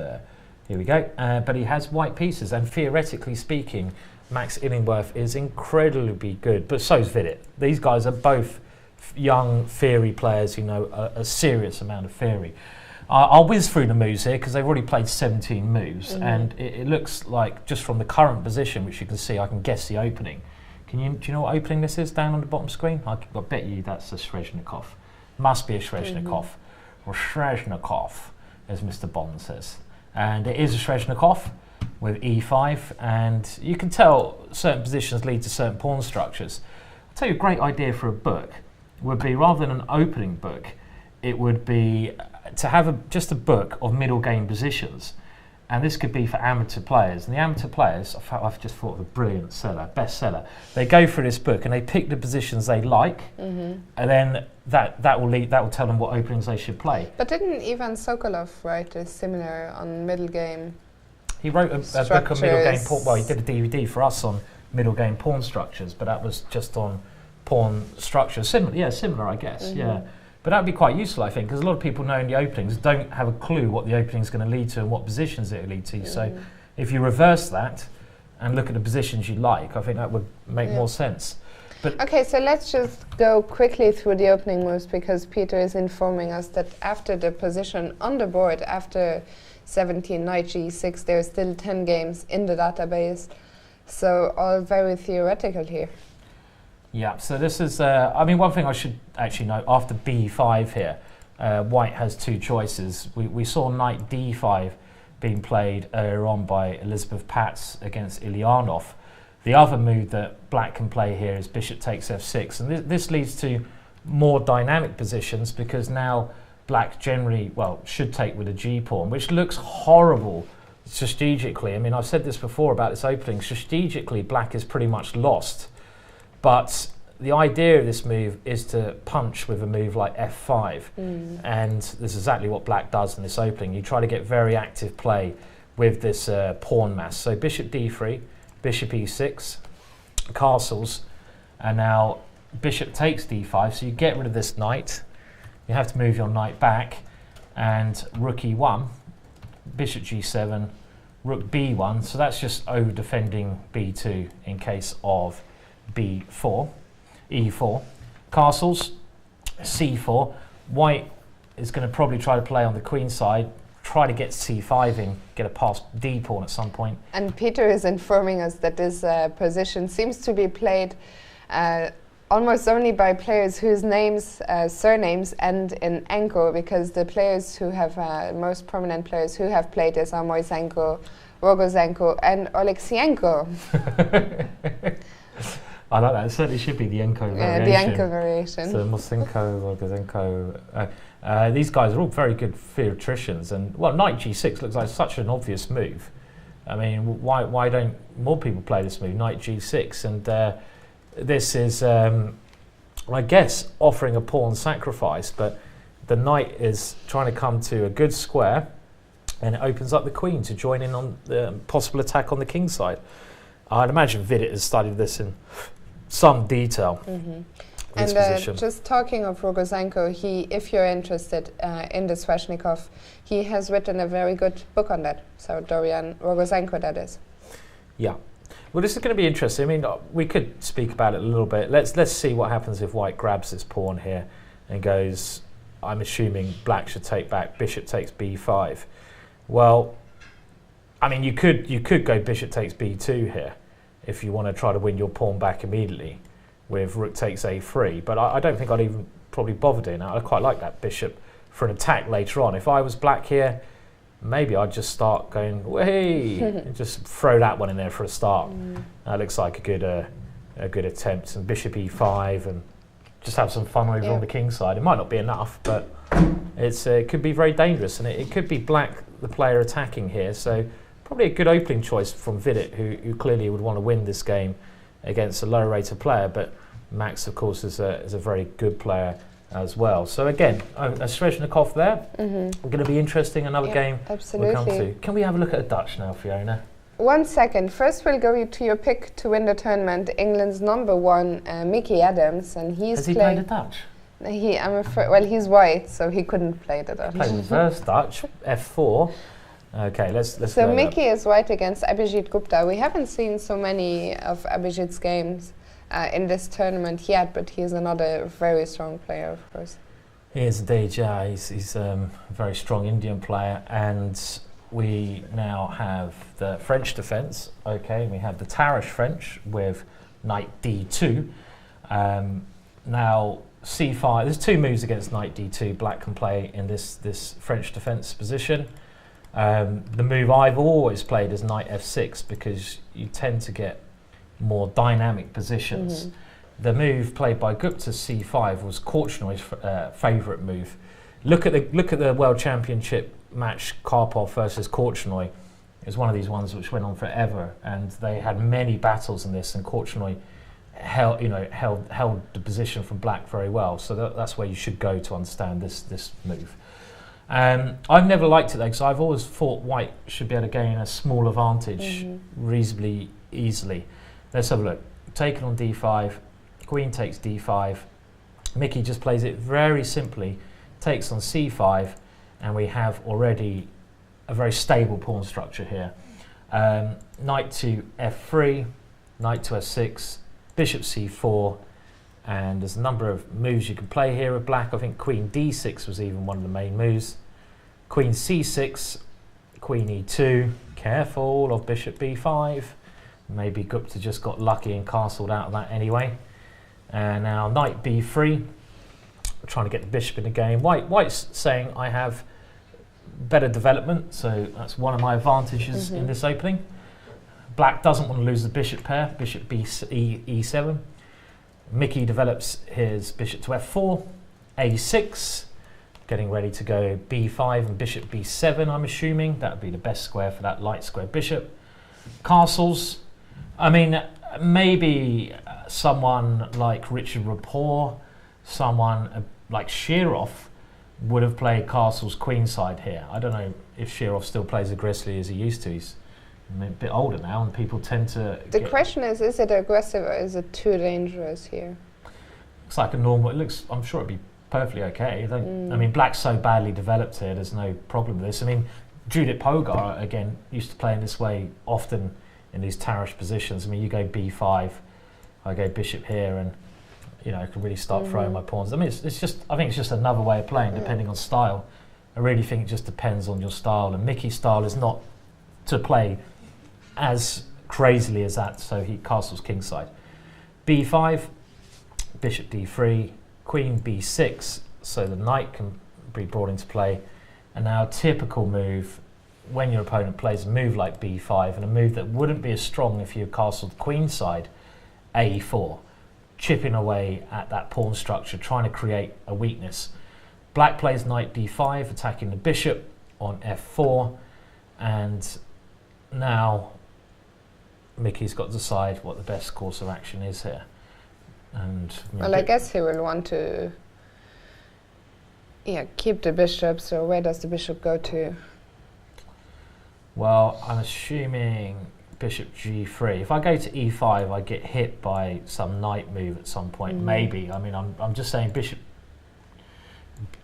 here we go, but he has white pieces, and theoretically speaking, Max Illingworth is incredibly good, but so is Vidit. These guys are both young theory players who know a serious amount of theory. I'll whiz through the moves here because they've already played 17 moves, and it looks like just from the current position, which you can see, I can guess the opening. Do you know what opening this is down on the bottom screen? I bet you that's a Shrezhnikov. Must be a Shrezhnikov, or Shrezhnikov, as Mr. Bond says. And it is a Shrezhnikov with e5, and you can tell certain positions lead to certain pawn structures. I'll tell you a great idea for a book would be, rather than an opening book, it would be to have just a book of middle game positions, and this could be for amateur players. And the amateur players, I've just thought of a brilliant bestseller. They go through this book and they pick the positions they like, and then that will tell them what openings they should play. But didn't Ivan Sokolov write a similar on middle game? He wrote a book on middle game pawn. Well, he did a DVD for us on middle game pawn structures, but that was just on pawn structure. Similar, I guess. Yeah, but that'd be quite useful, I think, because a lot of people knowing the openings don't have a clue what the opening is going to lead to and what positions it will lead to. So, if you reverse that and look at the positions you like, I think that would make more sense. But okay, so let's just go quickly through the opening moves, because Peter is informing us that after the position on the board, after 17 knight g6, there are still 10 games in the database. So all very theoretical here. Yeah, so this is, one thing I should actually note, after b5 here, white has 2 choices. We saw knight d5 being played earlier on by Elizabeth Patz against Ilyanov. The other move that black can play here is bishop takes f6, and this leads to more dynamic positions, because now black generally, should take with a g-pawn, which looks horrible strategically. I mean, I've said this before about this opening. Strategically, black is pretty much lost. But the idea of this move is to punch with a move like f5. And this is exactly what black does in this opening. You try to get very active play with this pawn mass. So bishop d3, bishop e6, castles, and now bishop takes d5. So you get rid of this knight. You have to move your knight back, and rook e1, bishop g7, rook b1. So that's just over defending b2 in case of b4, e4, castles, c4. White is going to probably try to play on the queen side, try to get c5 in, get a past d pawn at some point. And Peter is informing us that this position seems to be played almost only by players whose surnames end in Enko, because the players who have, most prominent players who have played this are Moisenko, Rogozenko, and Oleksienko. I like that. It certainly should be the Enko variation. The Enko variation. So Moisenko, Rogozenko. These guys are all very good theoreticians, and knight g6 looks like such an obvious move. I mean, why don't more people play this move, knight g6? And this is, I guess, offering a pawn sacrifice, but the knight is trying to come to a good square, and it opens up the queen to join in on the possible attack on the king side. I'd imagine Vidit has studied this in some detail. This position. Just talking of Rogozenko, if you're interested in the Sveshnikov, he has written a very good book on that. So Dorian Rogozenko, that is. Yeah. Well, this is going to be interesting. I mean, we could speak about it a little bit. Let's see what happens if White grabs this pawn here and goes, I'm assuming Black should take back, Bishop takes b5. Well, I mean, you could go Bishop takes b2 here if you want to try to win your pawn back immediately with Rook takes a3. But I don't think I'd even probably bother doing that. I quite like that Bishop for an attack later on. If I was Black here, maybe I'd just start going, way, and just throw that one in there for a start. That looks like a good attempt. And Bishop e5 and just have some fun over on the king side. It might not be enough, but it could be very dangerous. And it could be Black, the player, attacking here. So probably a good opening choice from Vidit, who clearly would want to win this game against a lower rated player. But Max, of course, is a very good player as well. So again, a Sveshnikov there. Going to be interesting. Another game absolutely. we'll come to. Can we have a look at a Dutch now, Fiona? 1 second. First, we'll go to your pick to win the tournament. England's #1, Mickey Adams, and Has he played a Dutch? I'm afraid. Well, he's white, so he couldn't play the Dutch. Played reverse Dutch, f4. Okay, let's. So Mickey is white against Abhijit Gupta. We haven't seen so many of Abhijit's games in this tournament yet, but he's another very strong player, of course. He is indeed, yeah. He's a very strong Indian player, and we now have the French defence. Okay, we have the Tarish French with knight d2. Now c5. There's 2 moves against knight d2. Black can play in this French defence position. The move I've always played is knight f6 because you tend to get more dynamic positions. The move played by Gupta c5 was Korchnoy's favourite move. Look at the World Championship match, Karpov versus Korchnoy. It was one of these ones which went on forever, and they had many battles in this, and Korchnoy held the position from Black very well. So that's where you should go to understand this move. I've never liked it though, because I've always thought White should be able to gain a small advantage reasonably easily. Let's have a look. Taken on d5, Queen takes d5. Mickey just plays it very simply, takes on c5, and we have already a very stable pawn structure here. Knight to f3, knight to f6, bishop c4, and there's a number of moves you can play here with Black. I think Queen d6 was even one of the main moves. Queen c6, Queen e2, careful of bishop b5. Maybe Gupta just got lucky and castled out of that anyway. And now knight b3, trying to get the bishop in the game. White's saying I have better development, so that's one of my advantages in this opening. Black doesn't want to lose the bishop pair, bishop e7. Mickey develops his bishop to f4, a6, getting ready to go b5 and bishop b7, I'm assuming. That would be the best square for that light square bishop. Castles. I mean, maybe someone like Richard Rapport, someone like Shirov would have played castles queenside here. I don't know if Shirov still plays aggressively as he used to. He's a bit older now, and people tend to... The question is it aggressive or is it too dangerous here? Looks like a normal... I'm sure it'd be perfectly okay. I mean, Black's so badly developed here, there's no problem with this. I mean, Judith Pogar, again, used to play in this way often in these Tarish positions. I mean, you go b5, I go bishop here, and I can really start throwing my pawns. I mean, it's just... I think it's just another way of playing, depending on style. I really think it just depends on your style, and Mickey's style is not to play as crazily as that, so he castles kingside. b5, bishop d3, queen b6, so the knight can be brought into play. And now a typical move when your opponent plays a move like b5, and a move that wouldn't be as strong if you castled queenside, a4, chipping away at that pawn structure, trying to create a weakness. Black plays knight d5, attacking the bishop on f4, and now Mickey's got to decide what the best course of action is here. And well, I guess he will want to keep the bishop, so where does the bishop go to? Well, I'm assuming bishop g3. If I go to e5, I get hit by some knight move at some point. Maybe. I mean, I'm just saying bishop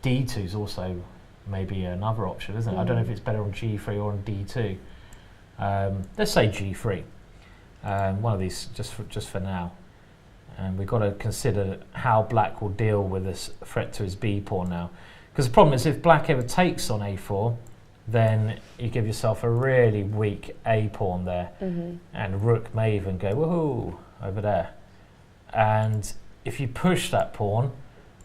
d2 is also maybe another option, isn't it? I don't know if it's better on g3 or on d2. Let's say g3. One of these just for now. And we've got to consider how black will deal with this threat to his b pawn now. Because the problem is, if black ever takes on a4, then you give yourself a really weak a pawn there, and rook may even go woohoo over there. And if you push that pawn,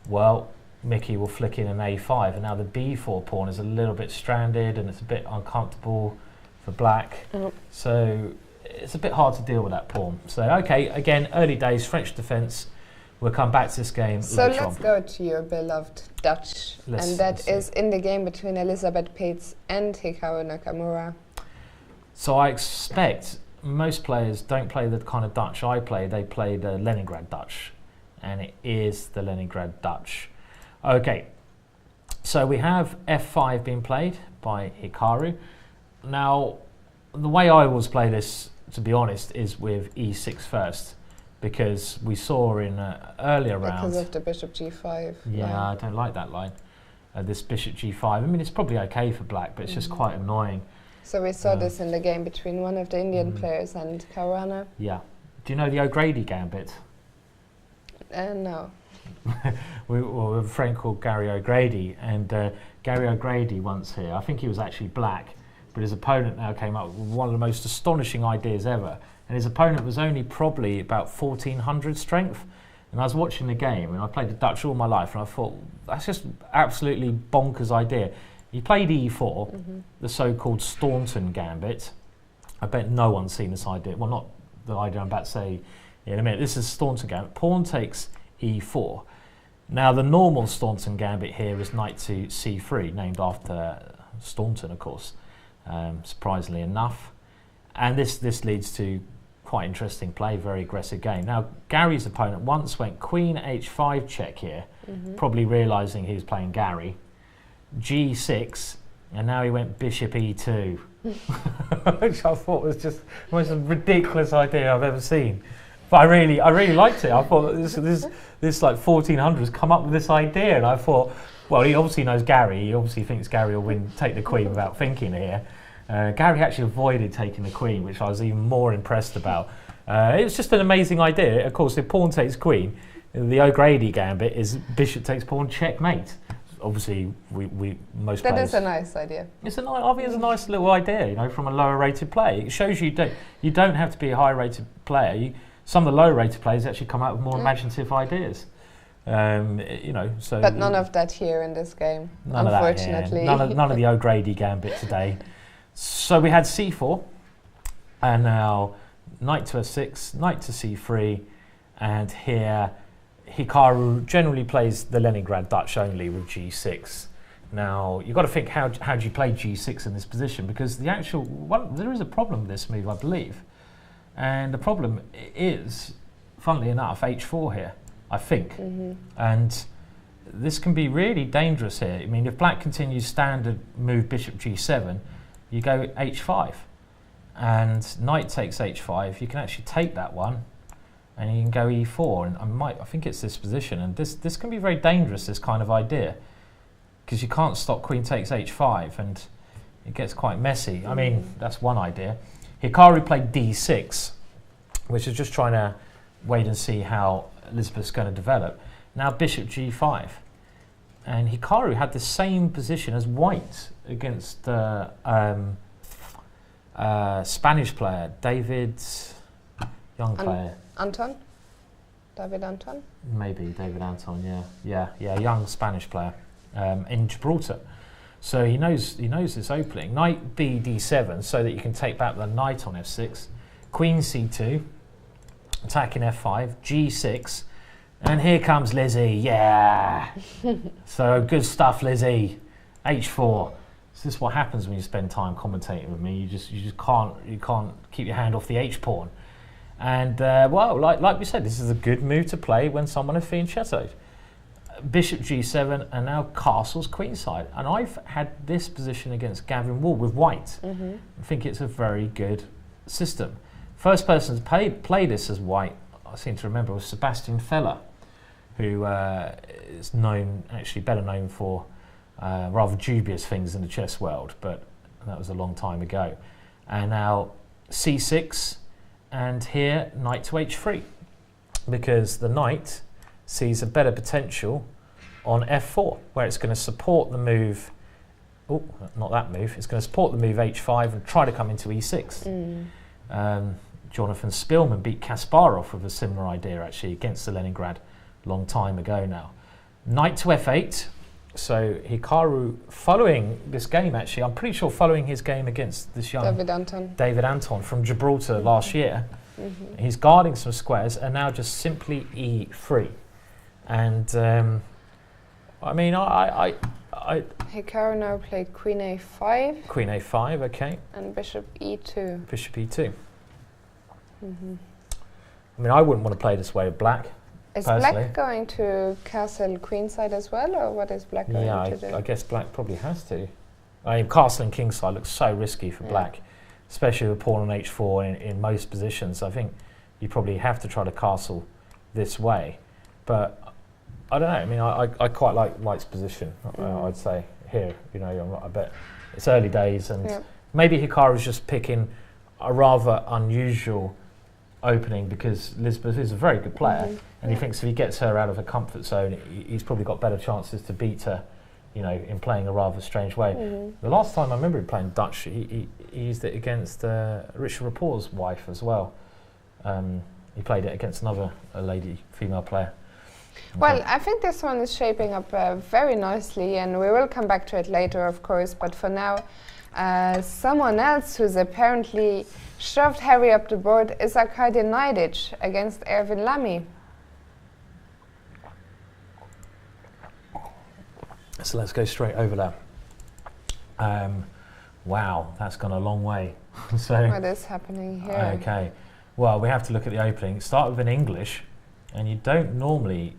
well, Mickey will flick in an a5, and now the b4 pawn is a little bit stranded and it's a bit uncomfortable for black. So it's a bit hard to deal with that pawn. So okay, again, early days, French defence. We'll come back to this game so later let's go to your beloved Dutch, and that is in the game between Elizabeth Pates and Hikaru Nakamura. So I expect most players don't play the kind of Dutch I play. They play the Leningrad Dutch, and it is the Leningrad Dutch. Okay, so we have f5 being played by Hikaru. Now, the way I always play this, to be honest, is with e6 first, because we saw in earlier rounds. Because of the bishop g5. Yeah, line. I don't like that line. This bishop g5. I mean, it's probably okay for black, but it's just quite annoying. So we saw this in the game between one of the Indian players and Caruana. Yeah. Do you know the O'Grady gambit? No. We have a friend called Gary O'Grady, and Gary O'Grady once here, I think he was actually black, but his opponent now came up with one of the most astonishing ideas ever. And his opponent was only probably about 1400 strength. And I was watching the game, and I played the Dutch all my life, and I thought, that's just absolutely bonkers idea. He played e4, the so-called Staunton gambit. I bet no one's seen this idea. Well, not the idea I'm about to say in a minute. This is Staunton gambit. Pawn takes e4. Now, the normal Staunton gambit here is knight to c3, named after Staunton, of course, surprisingly enough. And this leads to quite interesting play, very aggressive game. Now, Gary's opponent once went queen h5 check here, probably realising he was playing Gary. g6, and now he went bishop e2, which I thought was just the most ridiculous idea I've ever seen. But I really liked it. I thought this like 1400s come up with this idea, and I thought, well, he obviously knows Gary. He obviously thinks Gary will win, take the queen without thinking here. Gary actually avoided taking the queen, which I was even more impressed about. It was just an amazing idea. Of course, if pawn takes queen, the O'Grady gambit is bishop takes pawn checkmate. Obviously, we most that players. Is a nice idea. It's I think it's a nice little idea, you know, from a lower rated player. It shows you don't have to be a high rated player. Some of the low rated players actually come out with more imaginative ideas. You know, so. But none of that here in this game, none unfortunately. Of that, yeah. None of the O'Grady gambit today. So we had c4, and now knight to f6, knight to c3, and here Hikaru generally plays the Leningrad Dutch only with g6. Now you've got to think, how do you play g6 in this position? Because there is a problem with this move, I believe, and the problem is, funnily enough, h4 here, I think, and this can be really dangerous here. I mean, if black continues standard move bishop g7. You go h5, and knight takes h5. You can actually take that one, and you can go e4. And I think it's this position, and this can be very dangerous. This kind of idea, because you can't stop queen takes h5, and it gets quite messy. I mean, that's one idea. Hikaru played d6, which is just trying to wait and see how Elizabeth's going to develop. Now bishop g5. And Hikaru had the same position as white against the Spanish player, young player. Anton? David Anton? Maybe David Anton, yeah, young Spanish player in Gibraltar. So he knows this opening. Knight b d7, so that you can take back the knight on f6. Queen c2, attacking f5, g6. And here comes Lizzie, yeah. So good stuff, Lizzie. H4. This is what happens when you spend time commentating with me. You just can't keep your hand off the H pawn. And well, like we said, this is a good move to play when someone is fianchettoed. Bishop g7, and now castles queenside. And I've had this position against Gavin Wall with white. I think it's a very good system. First person to play this as white, I seem to remember, was Sebastian Feller, who is actually better known for rather dubious things in the chess world, but that was a long time ago. And now c6, and here knight to h3, because the knight sees a better potential on f4, where it's going to support the move. Oh, not that move. It's going to support the move h5 and try to come into e6. Jonathan Spillman beat Kasparov with a similar idea, actually, against the Leningrad a long time ago now. Knight to f8. So Hikaru, following this game, actually, I'm pretty sure following his game against this young David Anton from Gibraltar last year, he's guarding some squares and now just simply e3. And I mean, Hikaru now played queen a5. Queen a5, okay. And bishop e2. Bishop e2. I mean, I wouldn't want to play this way with black. Is personally. black going to castle queenside as well, or what is black going to do? I guess black probably has to. I mean, castling kingside looks so risky for black, especially with pawn on h4 in most positions. I think you probably have to try to castle this way. But I don't know. I mean, I quite like white's position, I'd say, here. You know, I bet it's early days, and maybe Hikaru's just picking a rather unusual opening because Elizabeth is a very good player, and he thinks if he gets her out of her comfort zone, he's probably got better chances to beat her, you know, in playing a rather strange way. The last time I remember him playing Dutch, he used it against Richard Rapport's wife as well. He played it against another female player. Well, I think this one is shaping up very nicely, and we will come back to it later, of course, but for now, someone else who's apparently shoved Harry up the board is Arkady Neidich against Erwin Lamy. So let's go straight over there. Wow, that's gone a long way. So what is happening here? Okay, well, we have to look at the opening. Start with an English, and you don't normally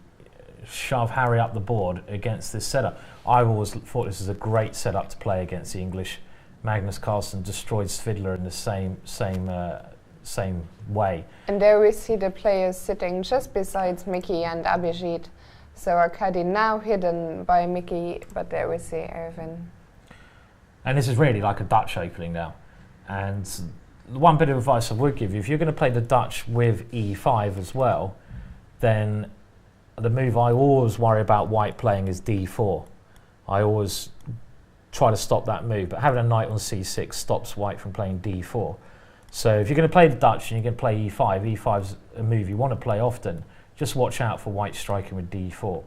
shove Harry up the board against this setup. I've always thought this is a great setup to play against the English. Magnus Carlsen destroyed Svidler in the same way. And there we see the players sitting just besides Mickey and Abhijit. So Arkady now hidden by Mickey, but there we see Erwin. And this is really like a Dutch opening now. And the one bit of advice I would give you, if you're going to play the Dutch with e5 as well, then the move I always worry about white playing is d4. I always try to stop that move, but having a knight on c6 stops white from playing d4. So if you're going to play the Dutch and you're going to play e5, e5's a move you want to play often. Just watch out for white striking with d4.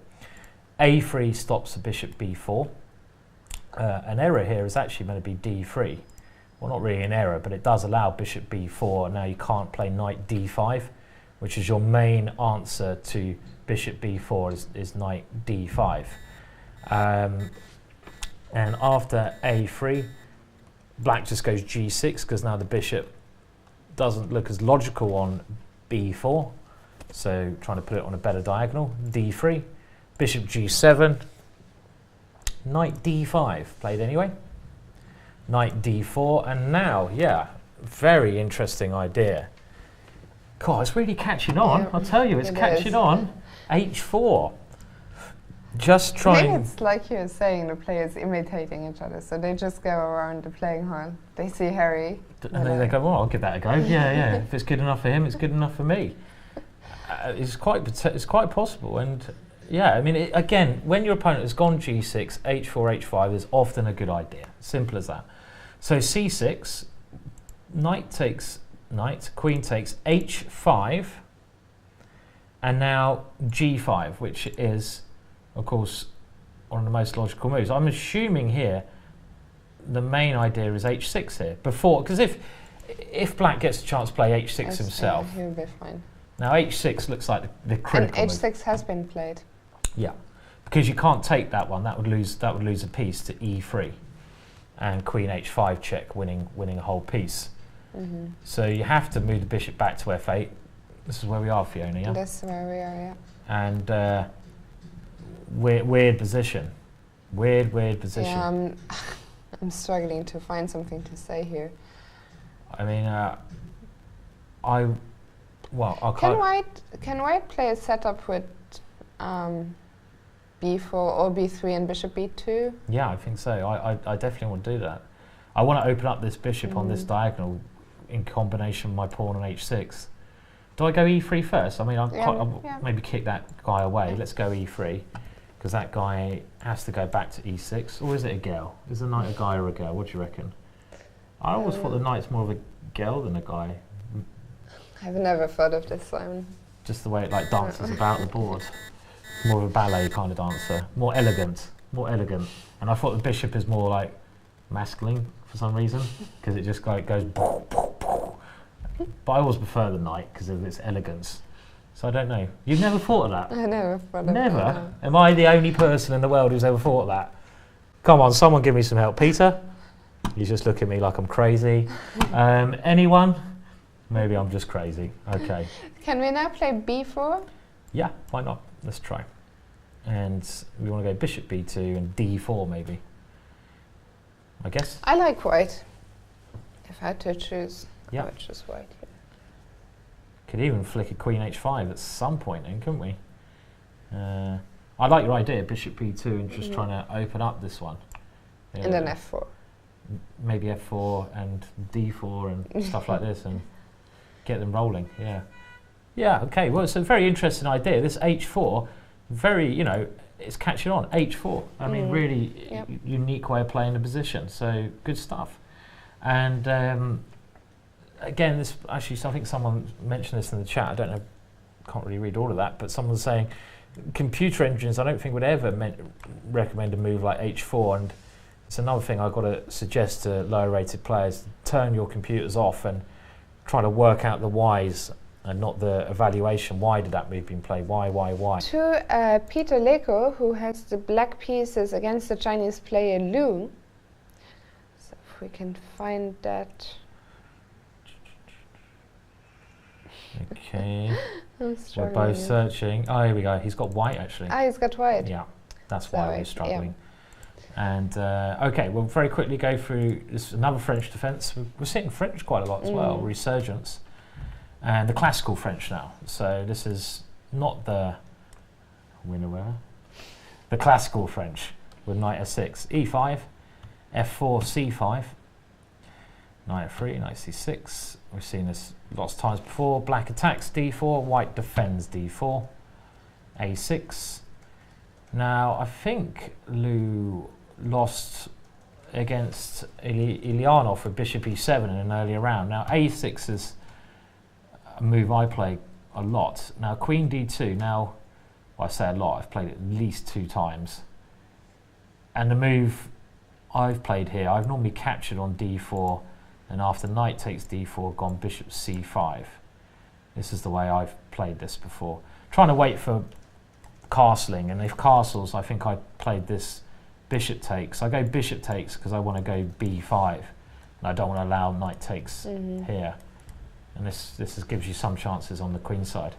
a3 stops the bishop b4. An error here is actually going to be d3. Well, not really an error, but it does allow bishop b4. Now you can't play knight d5, which is your main answer to bishop b4 is knight d5. And after a3, black just goes g6 because now the bishop doesn't look as logical on b4. So trying to put it on a better diagonal. d3, bishop g7, knight d5, played anyway. Knight d4, and now, very interesting idea. God, it's really catching on. I'll tell you, it's catching on. h4. Just trying. I think it's like you're saying, the players imitating each other. So they just go around the playing hall. They see Harry. And they go, well, I'll give that a go. Yeah. If it's good enough for him, it's good enough for me. It's quite possible. And yeah, I mean, again, when your opponent has gone g6, h4, h5 is often a good idea. Simple as that. So c6, knight takes knight, queen takes h5, and now g5, which is, of course, one of the most logical moves. I'm assuming here the main idea is h6 here before, because if black gets a chance to play h6 himself, he'll be fine. Now h6 looks like the critical and h6 move. has been played. Yeah, because you can't take that one. That would lose a piece to e3, and queen h5 check, winning a whole piece. So you have to move the bishop back to f8. This is where we are, Fiona. Yeah. This is where we are. Yeah. And weird position. Weird position. Yeah, I'm struggling to find something to say here. I mean, I Can white play a setup with b4 or b3 and bishop b2? Yeah, I think so. I definitely want to do that. I want to open up this bishop on this diagonal in combination with my pawn on h6. Do I go e3 first? I mean, I'll maybe kick that guy away. Let's go e3, because that guy has to go back to e6. Or is it a girl? Is the knight a guy or a girl? What do you reckon? I always thought the knight's more of a girl than a guy. I've never thought of this one. Just the way it like dances about the board. More of a ballet kind of dancer. More elegant. More elegant. And I thought the bishop is more like masculine for some reason, because it just like goes. But I always prefer the knight because of its elegance. So I don't know. You've never thought of that? I never thought of that. Never? Am I the only person in the world who's ever thought of that? Come on, someone give me some help. Peter? You just look at me like I'm crazy. Anyone? Maybe I'm just crazy. Okay. Can we now play b4? Yeah, why not? Let's try. And we want to go bishop b2 and d4 maybe. I guess. I like white. If I had to choose, yeah. I would choose white. Yeah. Could even flick a queen h5 at some point then, couldn't we? I like your idea, bishop b2, and just trying to open up this one. And then f4. Maybe f4 and d4 and stuff like this, and get them rolling. Yeah. Yeah. Okay. Well, it's a very interesting idea. This h4, very, you know, it's catching on. h4. I mean, really unique way of playing the position. So good stuff. And again, this actually, I think someone mentioned this in the chat. I don't know, can't really read all of that, but someone was saying computer engines, I don't think would ever recommend a move like h4. And it's another thing I've got to suggest to lower rated players: turn your computers off and try to work out the whys and not the evaluation. Why did that move been played? Why? To Peter Leko, who has the black pieces against the Chinese player Lu. So if we can find that. Okay. We're both searching. Oh, here we go. He's got white actually. Ah, he's got white. Yeah, that's why we're struggling. Yeah. And okay, we'll very quickly go through this another French defence. We're seeing French quite a lot as well, resurgence. And the classical French now. So this is not the winner, the classical French with knight f6, e5, f4, c5, knight f3, knight c6. We've seen this lots of times before. Black attacks d4, white defends d4, a6. Now I think Lou lost against Ilianov with bishop e7 in an earlier round. Now a6 is a move I play a lot. Now queen d2, now well, I say a lot, I've played it at least 2 times. And the move I've played here, I've normally captured on d4, and after knight takes d4, gone bishop c5. This is the way I've played this before. Trying to wait for castling, and if castles, I think I played this bishop takes. I go bishop takes because I want to go b5, and I don't want to allow knight takes here. And this gives you some chances on the queen side.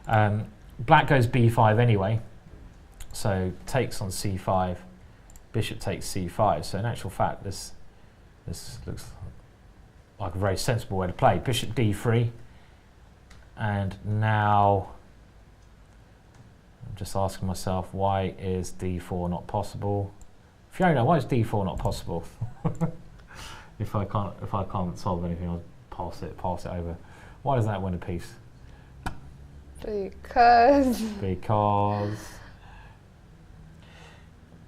Black goes b5 anyway, so takes on c5, bishop takes c5. So in actual fact, this looks like a very sensible way to play. Bishop d3, and now I'm just asking myself, why is d4 not possible? Fiona, why is d4 not possible? If I can't solve anything, I'll pass it over. Why does that win a piece? Because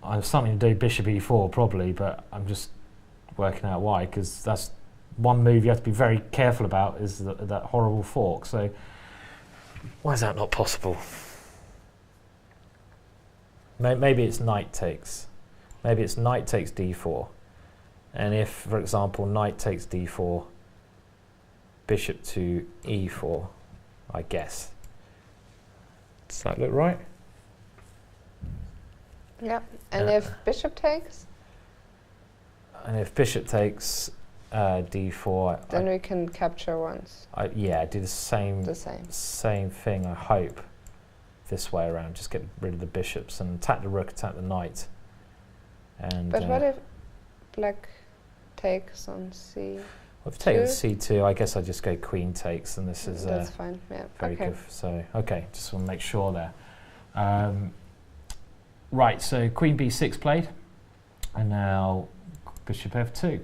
I have something to do bishop e4 probably, but I'm just working out why, because that's one move you have to be very careful about, is that horrible fork. So why is that not possible? Maybe it's knight takes. Maybe it's knight takes d4. And if, for example, knight takes d4, bishop to e4, I guess. Does that look right? Yeah. And if bishop takes? And if bishop takes d4, then we can capture once. Yeah, do the same thing, I hope, this way around. Just get rid of the bishops and attack the rook, attack the knight. And but what if black takes on c? I've taken c2. I guess I just go queen takes, and this is that's fine. Yeah. very good. So okay, just want to make sure there. Right, so queen b6 played, and now bishop f2,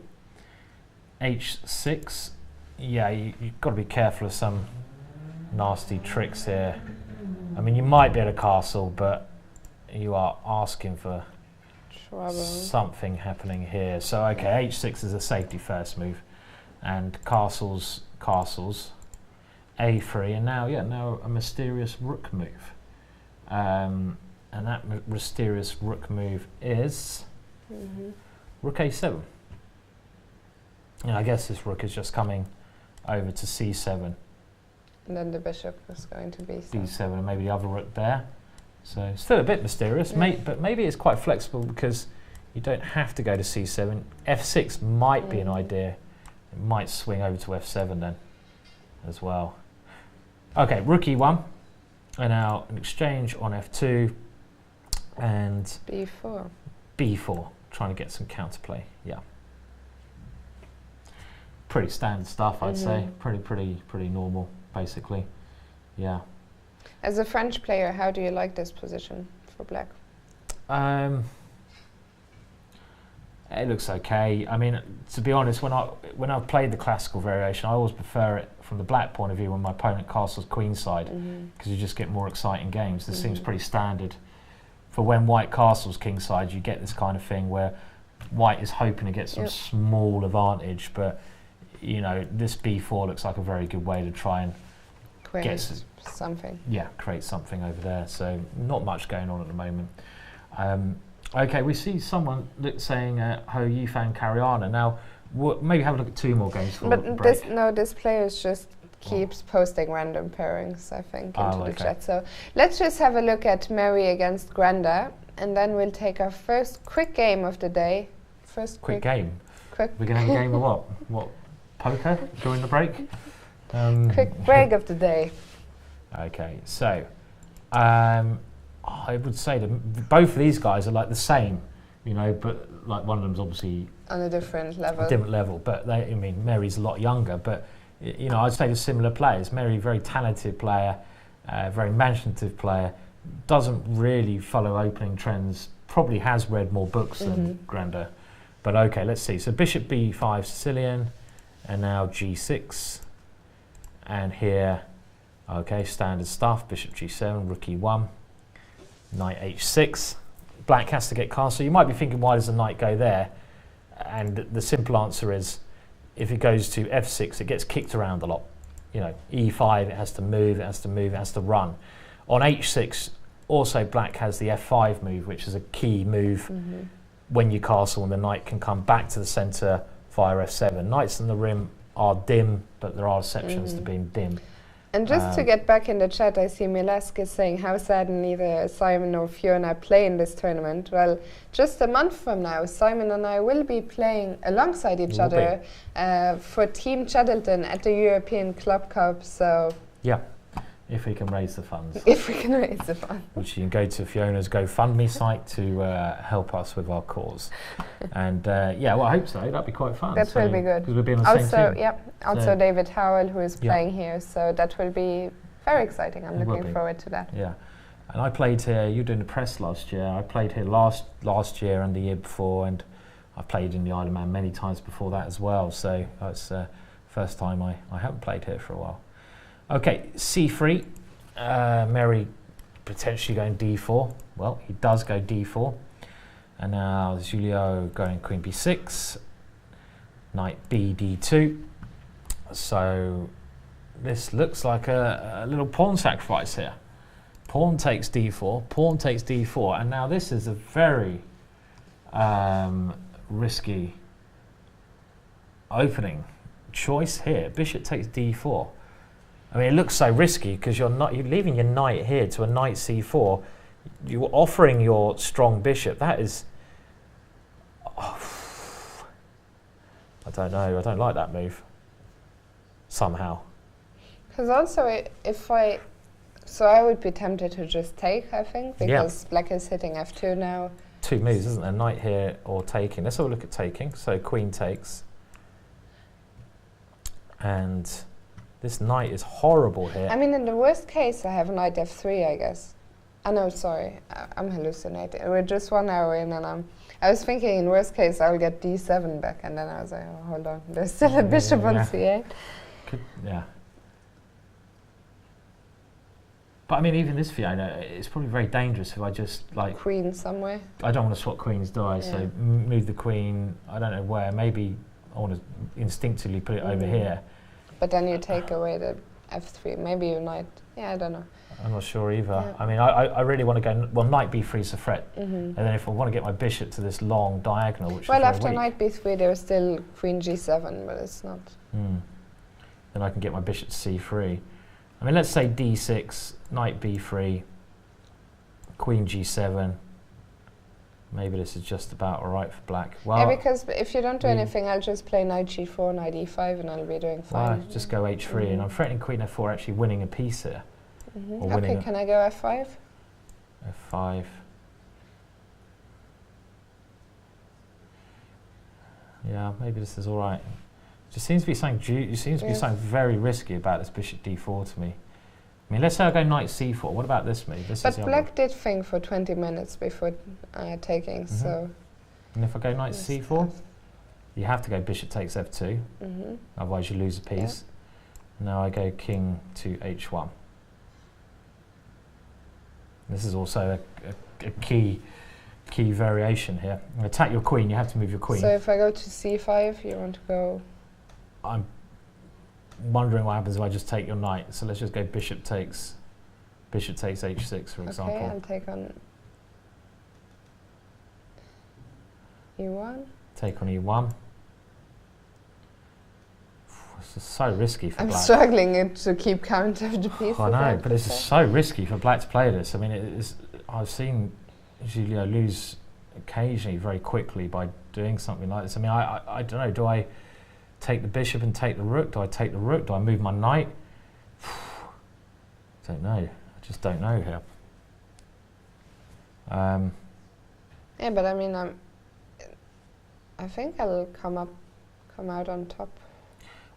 h6. Yeah, you've got to be careful of some nasty tricks here. I mean, you might be at a castle, but you are asking for trouble. Something happening here. So okay, h6 is a safety first move, and castles, a3, and now a mysterious rook move. And that mysterious rook move is rook a7. I guess this rook is just coming over to c7. And then the bishop is going to b7. b7, and maybe the other rook there. So still a bit mysterious, but maybe it's quite flexible because you don't have to go to c7. f6 might be an idea. It might swing over to f7 then as well. Okay, rook e1, and now an exchange on f2, and b4, trying to get some counterplay. Yeah, pretty standard stuff, I'd say. Pretty normal, basically. Yeah. As a French player, how do you like this position for black? It looks okay. I mean, to be honest, when I've played the classical variation, I always prefer it from the black point of view when my opponent castles queenside, because you just get more exciting games. This seems pretty standard. For when white castles kingside, you get this kind of thing where white is hoping to get some small advantage, but you know, this b4 looks like a very good way to try and get something. Yeah, create something over there. So not much going on at the moment. Okay, we see someone saying Ho Yifan Cariana. Now, maybe have a look at 2 more games for the break. This player just keeps posting random pairings, I think, into the chat. So let's just have a look at Mary against Granda, and then we'll take our first quick game of the day. Quick game? We're going to have a game of what? What, poker during the break? Quick break of the day. Okay, so I would say that both of these guys are like the same, you know, but like one of them's obviously on a different level. But Mary's a lot younger, but you know, I'd say they're similar players. Mary, very talented player, very imaginative player, doesn't really follow opening trends, probably has read more books than Granda. But okay, let's see. So bishop b5 Sicilian, and now g6, and here, okay, standard stuff, bishop g7, rook e1, knight h6. Black has to get castle. You might be thinking, why does the knight go there? And the simple answer is, if it goes to f6, it gets kicked around a lot. You know, e5, it has to move, it has to run. On h6, also black has the f5 move, which is a key move when you castle, and the knight can come back to the centre via f7. Knights in the rim are dim, but there are exceptions to being dim. And just to get back in the chat, I see Milesk is saying, how sad neither Simon or Fiona play in this tournament. Well, just a month from now, Simon and I will be playing alongside each other for Team Cheddleton at the European Club Cup. So yeah, if we can raise the funds. If we can raise the funds. Which you can go to Fiona's GoFundMe site to help us with our cause. And yeah, well, I hope so. That'd be quite fun. That will be good. Because we'll be on the same team. Yep. Also, David Howell, who is playing here. So that will be very exciting. I'm looking forward to that. Yeah. And I played here. You were doing the press last year. I played here last year and the year before, and I played in the Isle of Man many times before that as well. So that's the first time I haven't played here for a while. Okay, c3. Mary potentially going d4. Well, he does go d4. And now Giulio going queen b6. Knight b d2. So this looks like a little pawn sacrifice here. Pawn takes d4, pawn takes d4, and now this is a very risky opening choice here. Bishop takes d4. I mean, it looks so risky because you're leaving your knight here to a knight c4. You're offering your strong bishop. That is, I don't know. I don't like that move. Somehow. Because also, I would be tempted to just take, I think, because black is hitting f2 now. 2 moves, isn't there? Knight here or taking. Let's have a look at taking. So queen takes. And this knight is horrible here. I mean, in the worst case, I have knight f3, I guess. Oh, no, sorry. I'm hallucinating. We're just 1 hour in, and I was thinking in worst case, I'll get d7 back. And then I was like, oh, hold on. There's still a bishop on c8. Yeah. But I mean, even this Fiona, it's probably very dangerous if I just like... Queen somewhere. I don't want to swap queens, do I? So move the queen, I don't know where. Maybe I want to instinctively put it over here. But then you take away the f3. Maybe you knight... Yeah, I don't know. I'm not sure either. Yeah. I mean, I really want to go... Well, knight b3 is a threat. And then if I want to get my bishop to this long diagonal, which well, is after knight b3, there's still queen g7, but it's not... Then I can get my bishop to c3. I mean, let's say d6, knight b3, queen g7. Maybe this is just about all right for black. Well, yeah, because if you don't do anything, I'll just play knight g4, knight e5, and I'll be doing fine. Well, just go h3, and I'm threatening queen f4, actually winning a piece here. Okay, can I go f5? f5. Yeah, maybe this is all right. Just seems to be something. Seems to be something very risky about this bishop d4 to me. I mean, let's say I go knight c4. What about this move? This but black did think for 20 minutes before taking. So. And if I go knight c4, you have to go bishop takes f2. Otherwise, you lose a piece. Now I go king to h1. This is also a key variation here. Attack your queen. You have to move your queen. So if I go to c5, you want to go. I'm wondering what happens if I just take your knight. So let's just go bishop takes h6, for example. Okay, I'll take on e1. Take on e1. This is so risky for black. I'm struggling to keep count of the pieces. I know, but this is so risky for black to play this. I mean, I've seen Julio lose occasionally very quickly by doing something like this. I mean, I don't know, do I take the bishop and take the rook? Do I take the rook? Do I move my knight? Don't know. I just don't know here. Yeah, but I mean, I think I'll come out on top.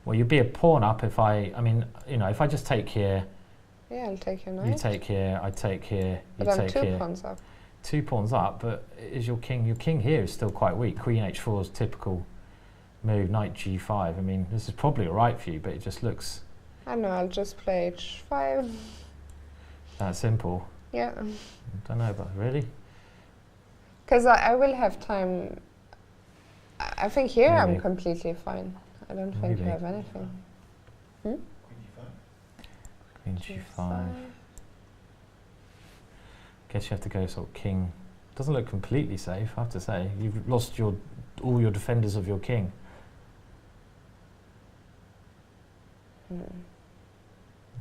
Well, you'd be a pawn up if if I just take here. Yeah, I'll take your knight. You take here, I take here, you but take I'm here. 2 pawns up. 2 pawns up, but is your king here is still quite weak. Queen h4 is typical move, knight g5. I mean, this is probably all right for you, but it just looks... I don't know, I'll just play h5. That simple? Yeah. I don't know, but really? Because I will have time. I think here I'm completely fine. I don't think you have anything. Queen g5. Guess you have to go sort of king. Doesn't look completely safe, I have to say. You've lost all your defenders of your king.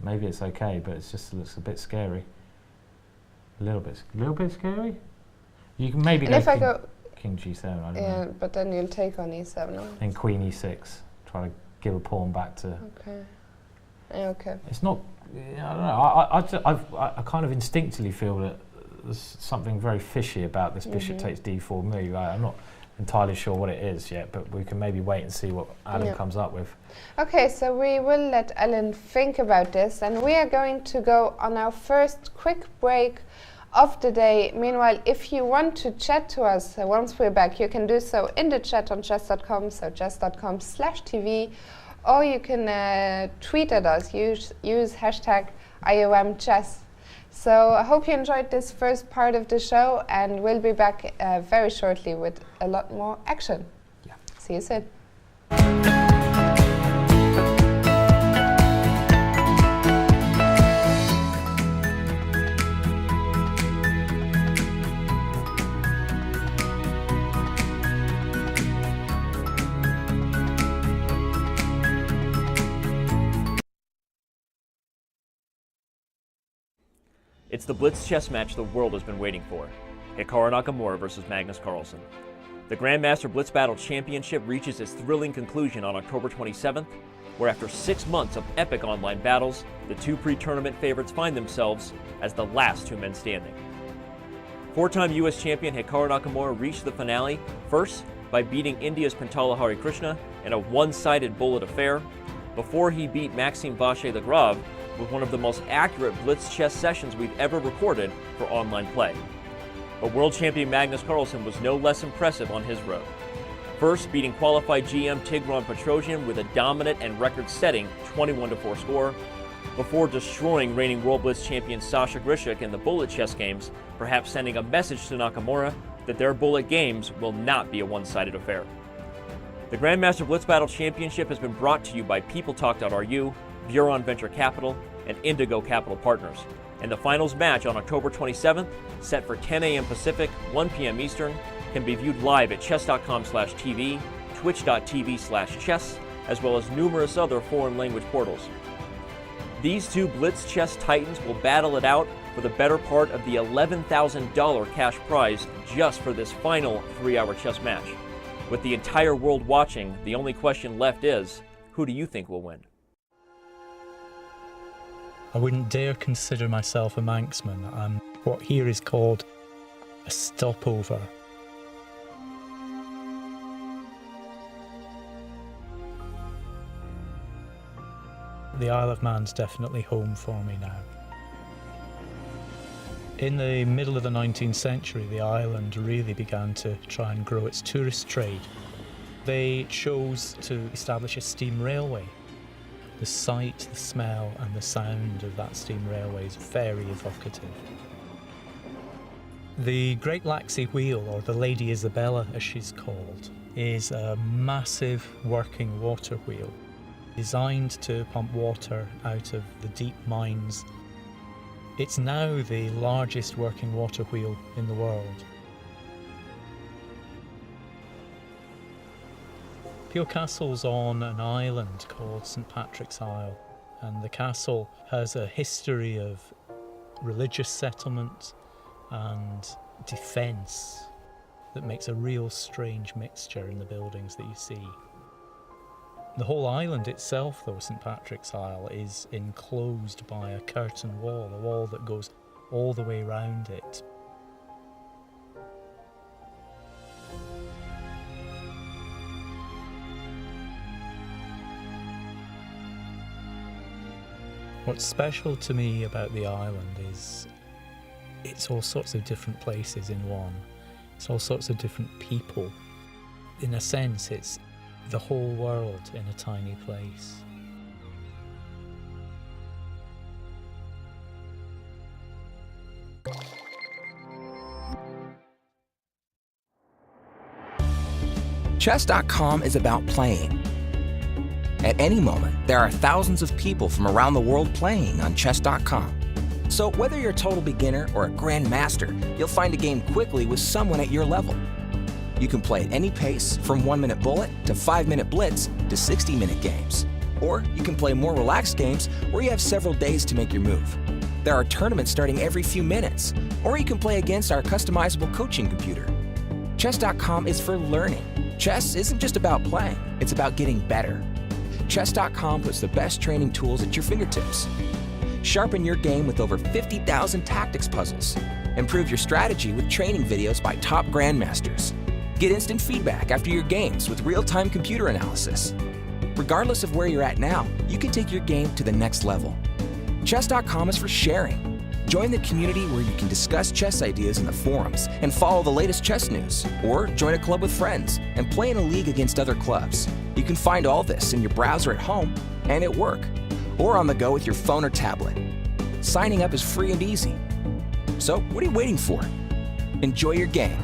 Maybe it's okay, but it looks a bit scary. A little bit scary. You can maybe go king g7. I don't know. Yeah, but then you'll take on e7. No? And queen e6. Try to give a pawn back to. Okay. Yeah, okay. It's not. I don't know. I kind of instinctively feel that there's something very fishy about this bishop takes d4 move. I'm not entirely sure what it is yet, but we can maybe wait and see what Alan comes up with. Okay, so we will let Alan think about this, and we are going to go on our first quick break of the day. Meanwhile, if you want to chat to us once we're back, you can do so in the chat on chess.com, so chess.com/TV, or you can tweet at us, use hashtag IOMChess. So I hope you enjoyed this first part of the show, and we'll be back very shortly with a lot more action. Yeah. See you soon. It's the Blitz chess match the world has been waiting for. Hikaru Nakamura versus Magnus Carlsen. The Grandmaster Blitz Battle Championship reaches its thrilling conclusion on October 27th, where after 6 months of epic online battles, the 2 pre-tournament favorites find themselves as the last 2 men standing. 4-time US champion Hikaru Nakamura reached the finale, first by beating India's Pantala Hari Krishna in a one-sided bullet affair, before he beat Maxime Vacher-Lagrave with one of the most accurate blitz chess sessions we've ever recorded for online play. But world champion Magnus Carlsen was no less impressive on his road. First, beating qualified GM Tigran Petrosian with a dominant and record-setting 21-4 score, before destroying reigning World Blitz champion Sasha Grishik in the bullet chess games, perhaps sending a message to Nakamura that their bullet games will not be a one-sided affair. The Grandmaster Blitz Battle Championship has been brought to you by PeopleTalk.ru, Buron Venture Capital, and Indigo Capital Partners. And the finals match on October 27th, set for 10 a.m. Pacific, 1 p.m. Eastern, can be viewed live at chess.com/TV, twitch.tv/chess, as well as numerous other foreign language portals. These two Blitz chess titans will battle it out for the better part of the $11,000 cash prize just for this final 3-hour chess match. With the entire world watching, the only question left is, who do you think will win? I wouldn't dare consider myself a Manxman. I'm what here is called a stopover. The Isle of Man's definitely home for me now. In the middle of the 19th century, the island really began to try and grow its tourist trade. They chose to establish a steam railway. The sight, the smell and the sound of that steam railway is very evocative. The Great Laxey Wheel, or the Lady Isabella as she's called, is a massive working water wheel designed to pump water out of the deep mines. It's now the largest working water wheel in the world. Peel Castle's on an island called St Patrick's Isle, and the castle has a history of religious settlement and defence that makes a real strange mixture in the buildings that you see. The whole island itself, though, St Patrick's Isle, is enclosed by a curtain wall, a wall that goes all the way around it. What's special to me about the island is it's all sorts of different places in one. It's all sorts of different people. In a sense, it's the whole world in a tiny place. Chess.com is about playing. At any moment, there are thousands of people from around the world playing on Chess.com. So whether you're a total beginner or a grandmaster, you'll find a game quickly with someone at your level. You can play at any pace, from 1-minute bullet to 5-minute blitz to 60-minute games. Or you can play more relaxed games where you have several days to make your move. There are tournaments starting every few minutes, or you can play against our customizable coaching computer. Chess.com is for learning. Chess isn't just about playing, it's about getting better. Chess.com puts the best training tools at your fingertips. Sharpen your game with over 50,000 tactics puzzles. Improve your strategy with training videos by top grandmasters. Get instant feedback after your games with real-time computer analysis. Regardless of where you're at now, you can take your game to the next level. Chess.com is for sharing. Join the community where you can discuss chess ideas in the forums and follow the latest chess news. Or join a club with friends and play in a league against other clubs. You can find all this in your browser at home and at work, or on the go with your phone or tablet. Signing up is free and easy. So what are you waiting for? Enjoy your game.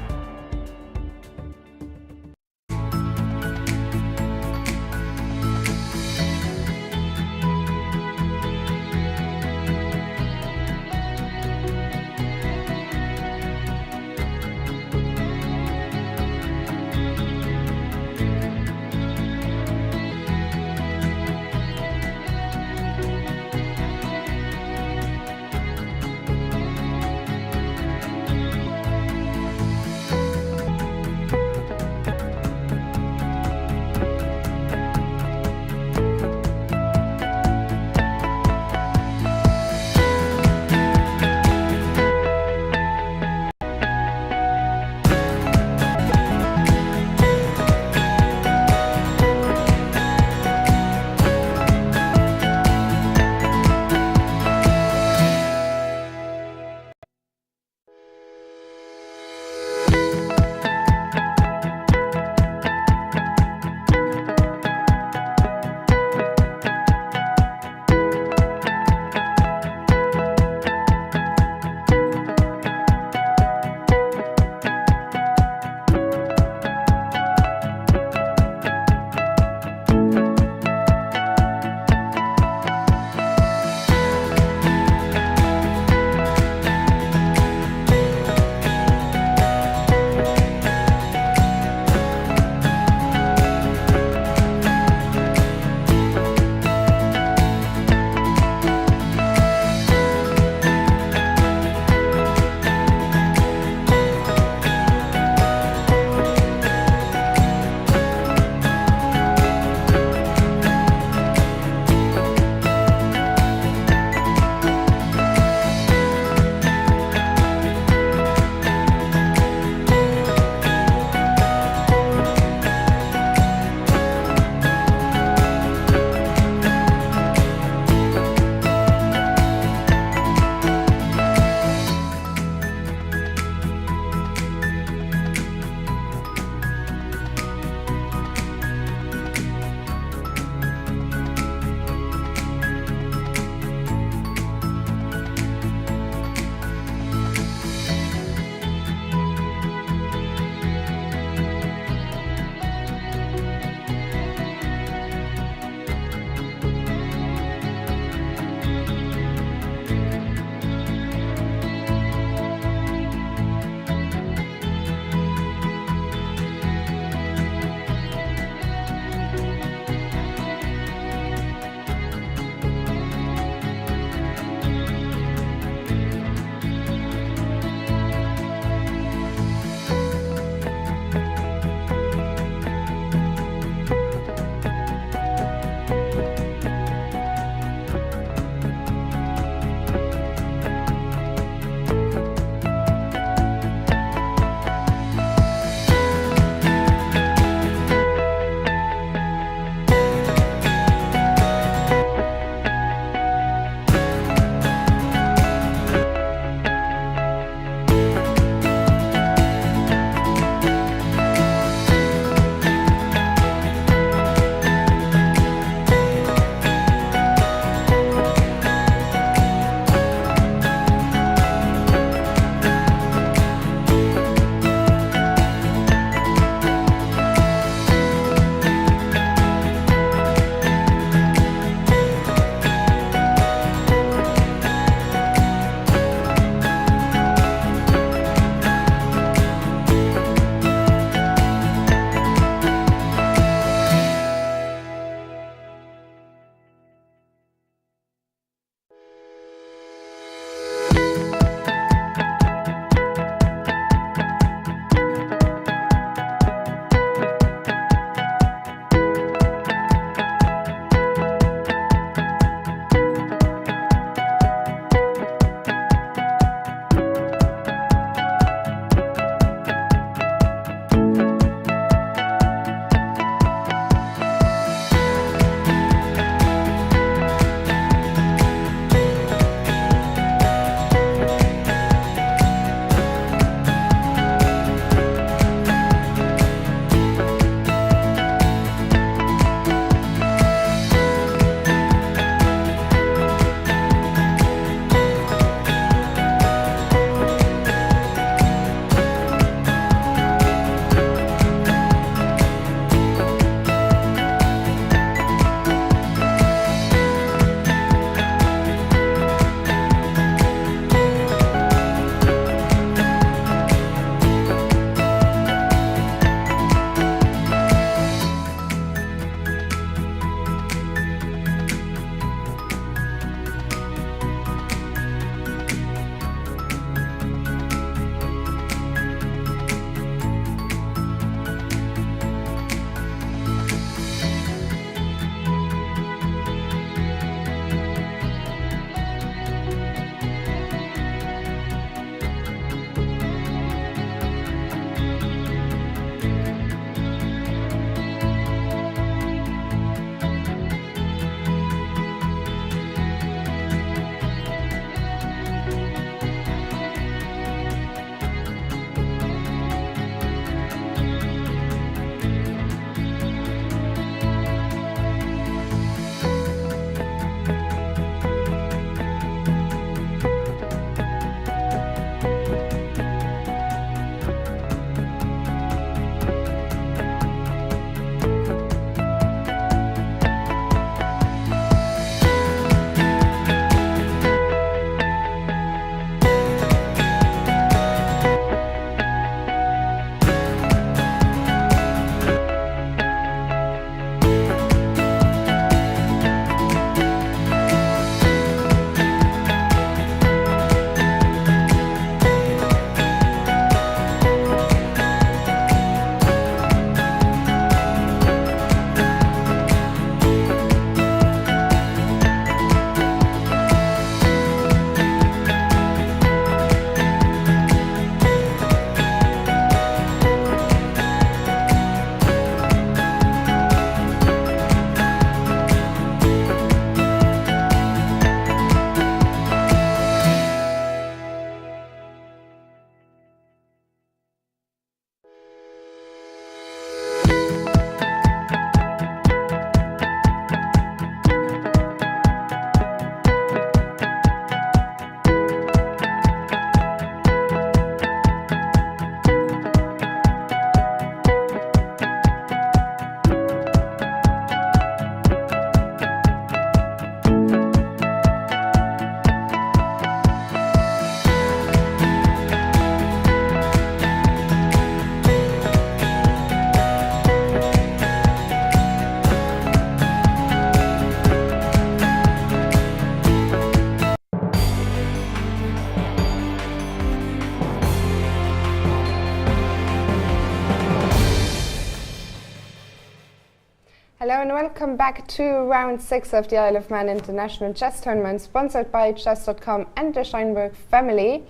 Hello and welcome back to round 6 of the Isle of Man International Chess Tournament, sponsored by Chess.com and the Steinberg family.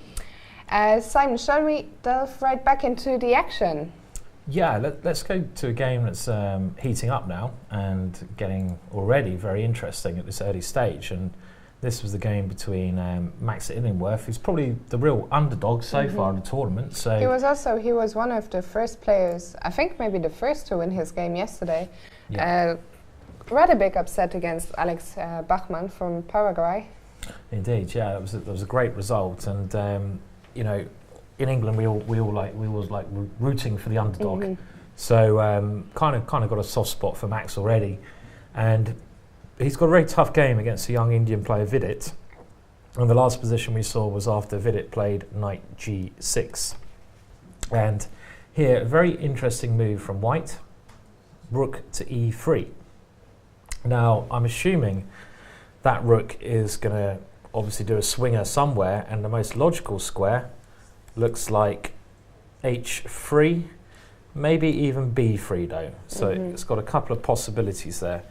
Simon, shall we delve right back into the action? Yeah, let's go to a game that's heating up now and getting already very interesting at this early stage. And this was the game between Max Illingworth, who's probably the real underdog so far in the tournament. So he was one of the first players, I think maybe the first to win his game yesterday. Yeah. Rather big upset against Alex Bachmann from Paraguay. Indeed, yeah, that was a great result, and you know, in England we always like rooting for the underdog. So kind of got a soft spot for Max already, and he's got a very tough game against a young Indian player, Vidit. And the last position we saw was after Vidit played knight g6, and here a very interesting move from White. Rook to e3. Now, I'm assuming that rook is going to obviously do a swinger somewhere, and the most logical square looks like h3, maybe even b3 though. So it's got a couple of possibilities there.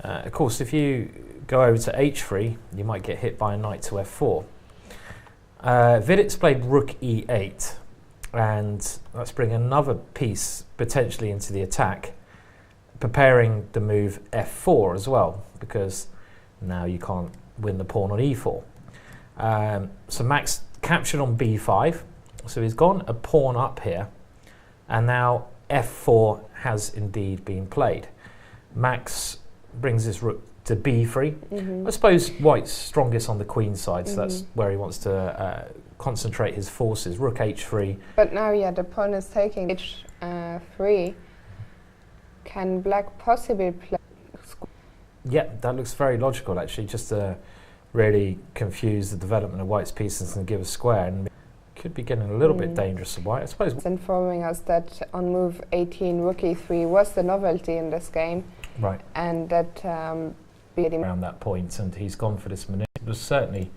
Of course, if you go over to h3, you might get hit by a knight to f4. Vidit's played rook e8, and let's bring another piece potentially into the attack, preparing the move f4 as well, because now you can't win the pawn on e4. So Max captured on b5, so he's gone a pawn up here, and now f4 has indeed been played. Max brings his rook to b3. I suppose White's strongest on the queen side, so that's where he wants to concentrate his forces. Rook h3. But now, yeah, the pawn is taking h3. Can Black possibly play? Yeah, that looks very logical actually, just to really confuse the development of White's pieces and give a square, and could be getting a little bit dangerous of White, I suppose. It's informing us that on move 18, rook e3 was the novelty in this game. Right. And that around that point, and he's gone for this maneuver. It was certainly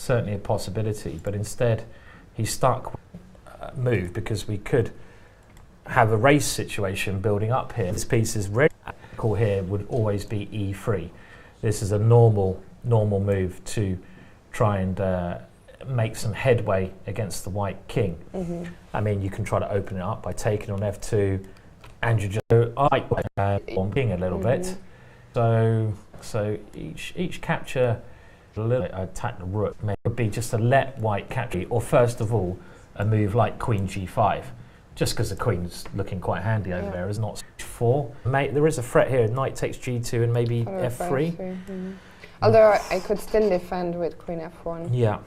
a possibility, but instead he stuck with move, because we could have a race situation building up here. This piece is ready. Call here would always be e3. This is a normal move to try and make some headway against the White king. I mean, you can try to open it up by taking on f2, and you just on king a little bit. So each capture a little bit, attack the rook would be just to let White capture, or first of all a move like queen g5. Just because the queen's looking quite handy over there, is not 4. There is a threat here, knight takes g2 and maybe f3. Although I could still defend with queen f1. Yeah,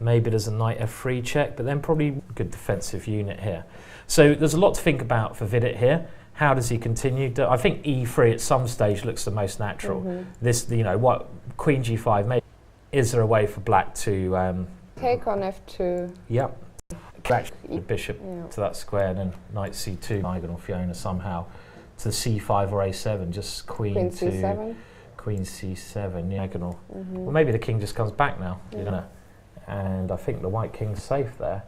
maybe there's a knight f3 check, but then probably good defensive unit here. So there's a lot to think about for Vidit here. How does he continue? I think e3 at some stage looks the most natural. This, you know, what queen g5, maybe is there a way for Black to take on f2? Yep. Actually, bishop to that square, and then knight c2 diagonal Fiona somehow to c5 or a7, just queen to c7. Queen c7 diagonal. Well, maybe the king just comes back now, you know, and I think the White king's safe there.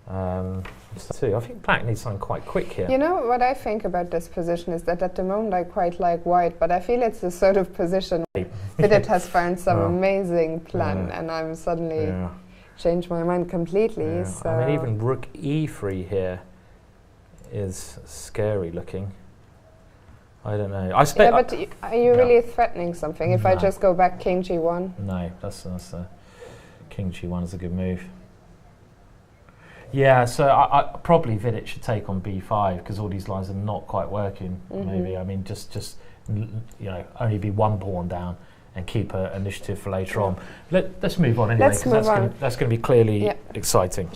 I think Black needs something quite quick here. You know what I think about this position is that at the moment I quite like White, but I feel it's the sort of position that it has found some amazing plan, and I'm suddenly changed my mind completely. So I mean, even rook e3 here is scary looking. I don't know. But are you really threatening something if I just go back king g1? No, that's king g1 is a good move. Yeah, so I probably Vidit should take on b5, because all these lines are not quite working. Maybe, I mean, just you know, only be one pawn down and keep an initiative for later on. Let's move on anyway, because that's going to be clearly exciting.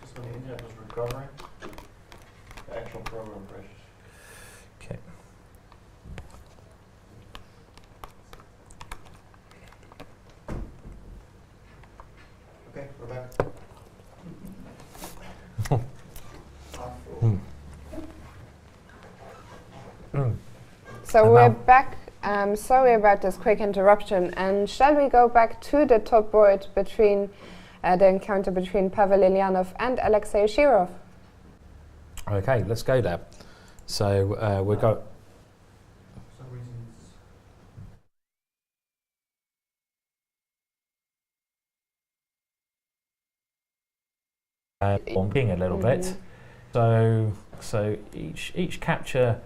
Just when the internet was recovering, the actual program crashes. Okay. Okay, we're back. So And we're now- back. Sorry about this quick interruption. And shall we go back to the top board between the encounter between Pavel Ilyanov and Alexei Shirov? Okay, let's go there. So we'll go. For some reason Bonking a little bit. So each capture,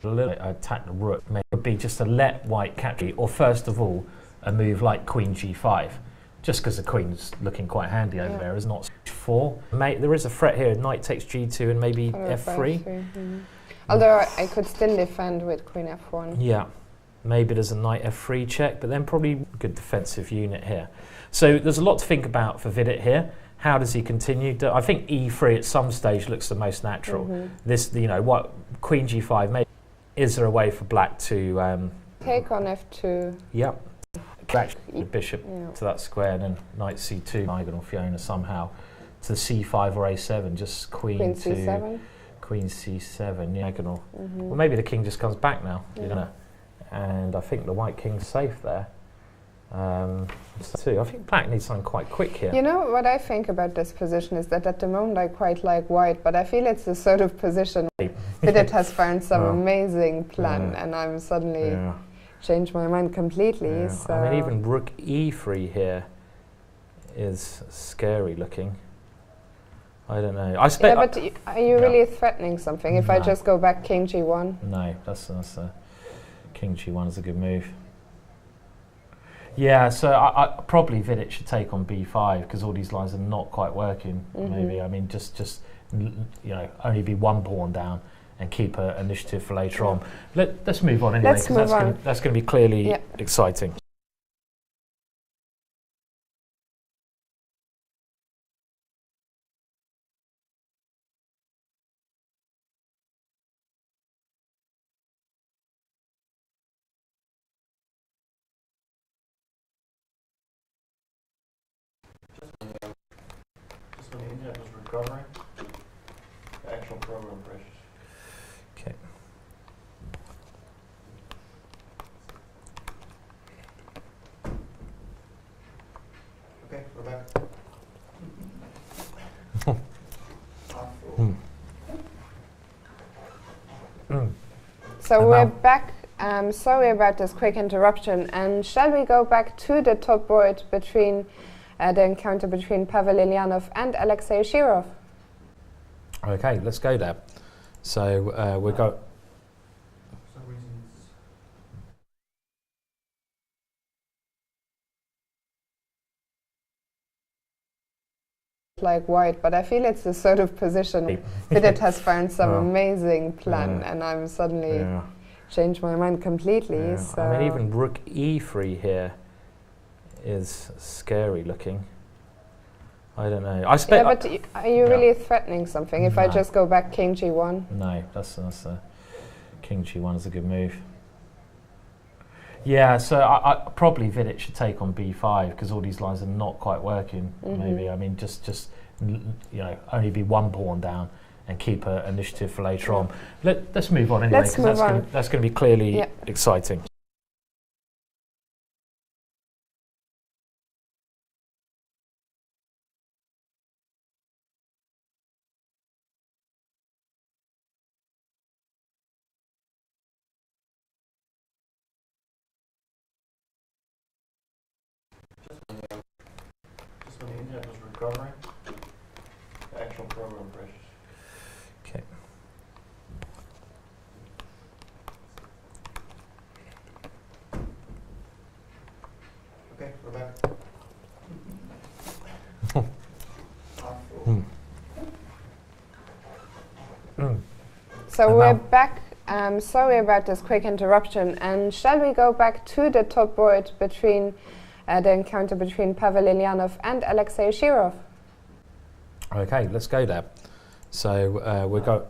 a little attack the rook may be just to let white capture, or first of all, a move like Queen G5, just because the Queen's looking quite handy over there, is not 4. There is a threat here. Knight takes G2 and maybe F3. Although I could still defend with Queen F1. Yeah, maybe there's a Knight F3 check, but then probably good defensive unit here. So there's a lot to think about for Vidit here. How does he continue? I think E3 at some stage looks the most natural. This, what Queen G5, maybe is there a way for Black to take on F2? Yep. Actually, the bishop to that square, and then Knight C2, diagonal Fiona somehow to C5 or A7, just Queen to C7. Queen C7, diagonal. Well, maybe the king just comes back now, and I think the white king's safe there. I think Black needs something quite quick here. You know what I think about this position is that at the moment I quite like white, but I feel it's the sort of position that it has found some amazing plan, and I'm suddenly changed my mind completely. So I mean, even Rook E3 here is scary looking. I don't know. but are you really threatening something if I just go back King G1? No, that's King G1 is a good move. Yeah, so I probably Vidit should take on B5 because all these lines are not quite working. Maybe I mean just only be one pawn down and keep an initiative for later on. Let's move on anyway because that's going to be clearly exciting. just when the internet was recovering, the actual program crashes. Okay. Okay, we're back. So we're back. Sorry about this quick interruption. And shall we go back to the top board between the encounter between Pavel Ilyanov and Alexei Shirov? Okay, let's go there. So we'll go. For some reason like white, but I feel it's the sort of position that it has found some amazing plan, and I'm suddenly changed my mind completely. So I mean, even Rook E3 here is scary looking. I don't know. but are you really threatening something if I just go back King G1? No, that's King G1 is a good move. Yeah, so I probably Vidit should take on B5 because all these lines are not quite working. Maybe I mean just only be one pawn down and keep an initiative for later on. Let's move on anyway because that's going to be clearly exciting. just when the internet was recovering, the actual program crashes. Okay. Okay, we're back. So we're back. Sorry about this quick interruption. And shall we go back to the top board between the encounter between Pavel Ilyanov and Alexei Shirov? Okay, let's go there. So we'll go.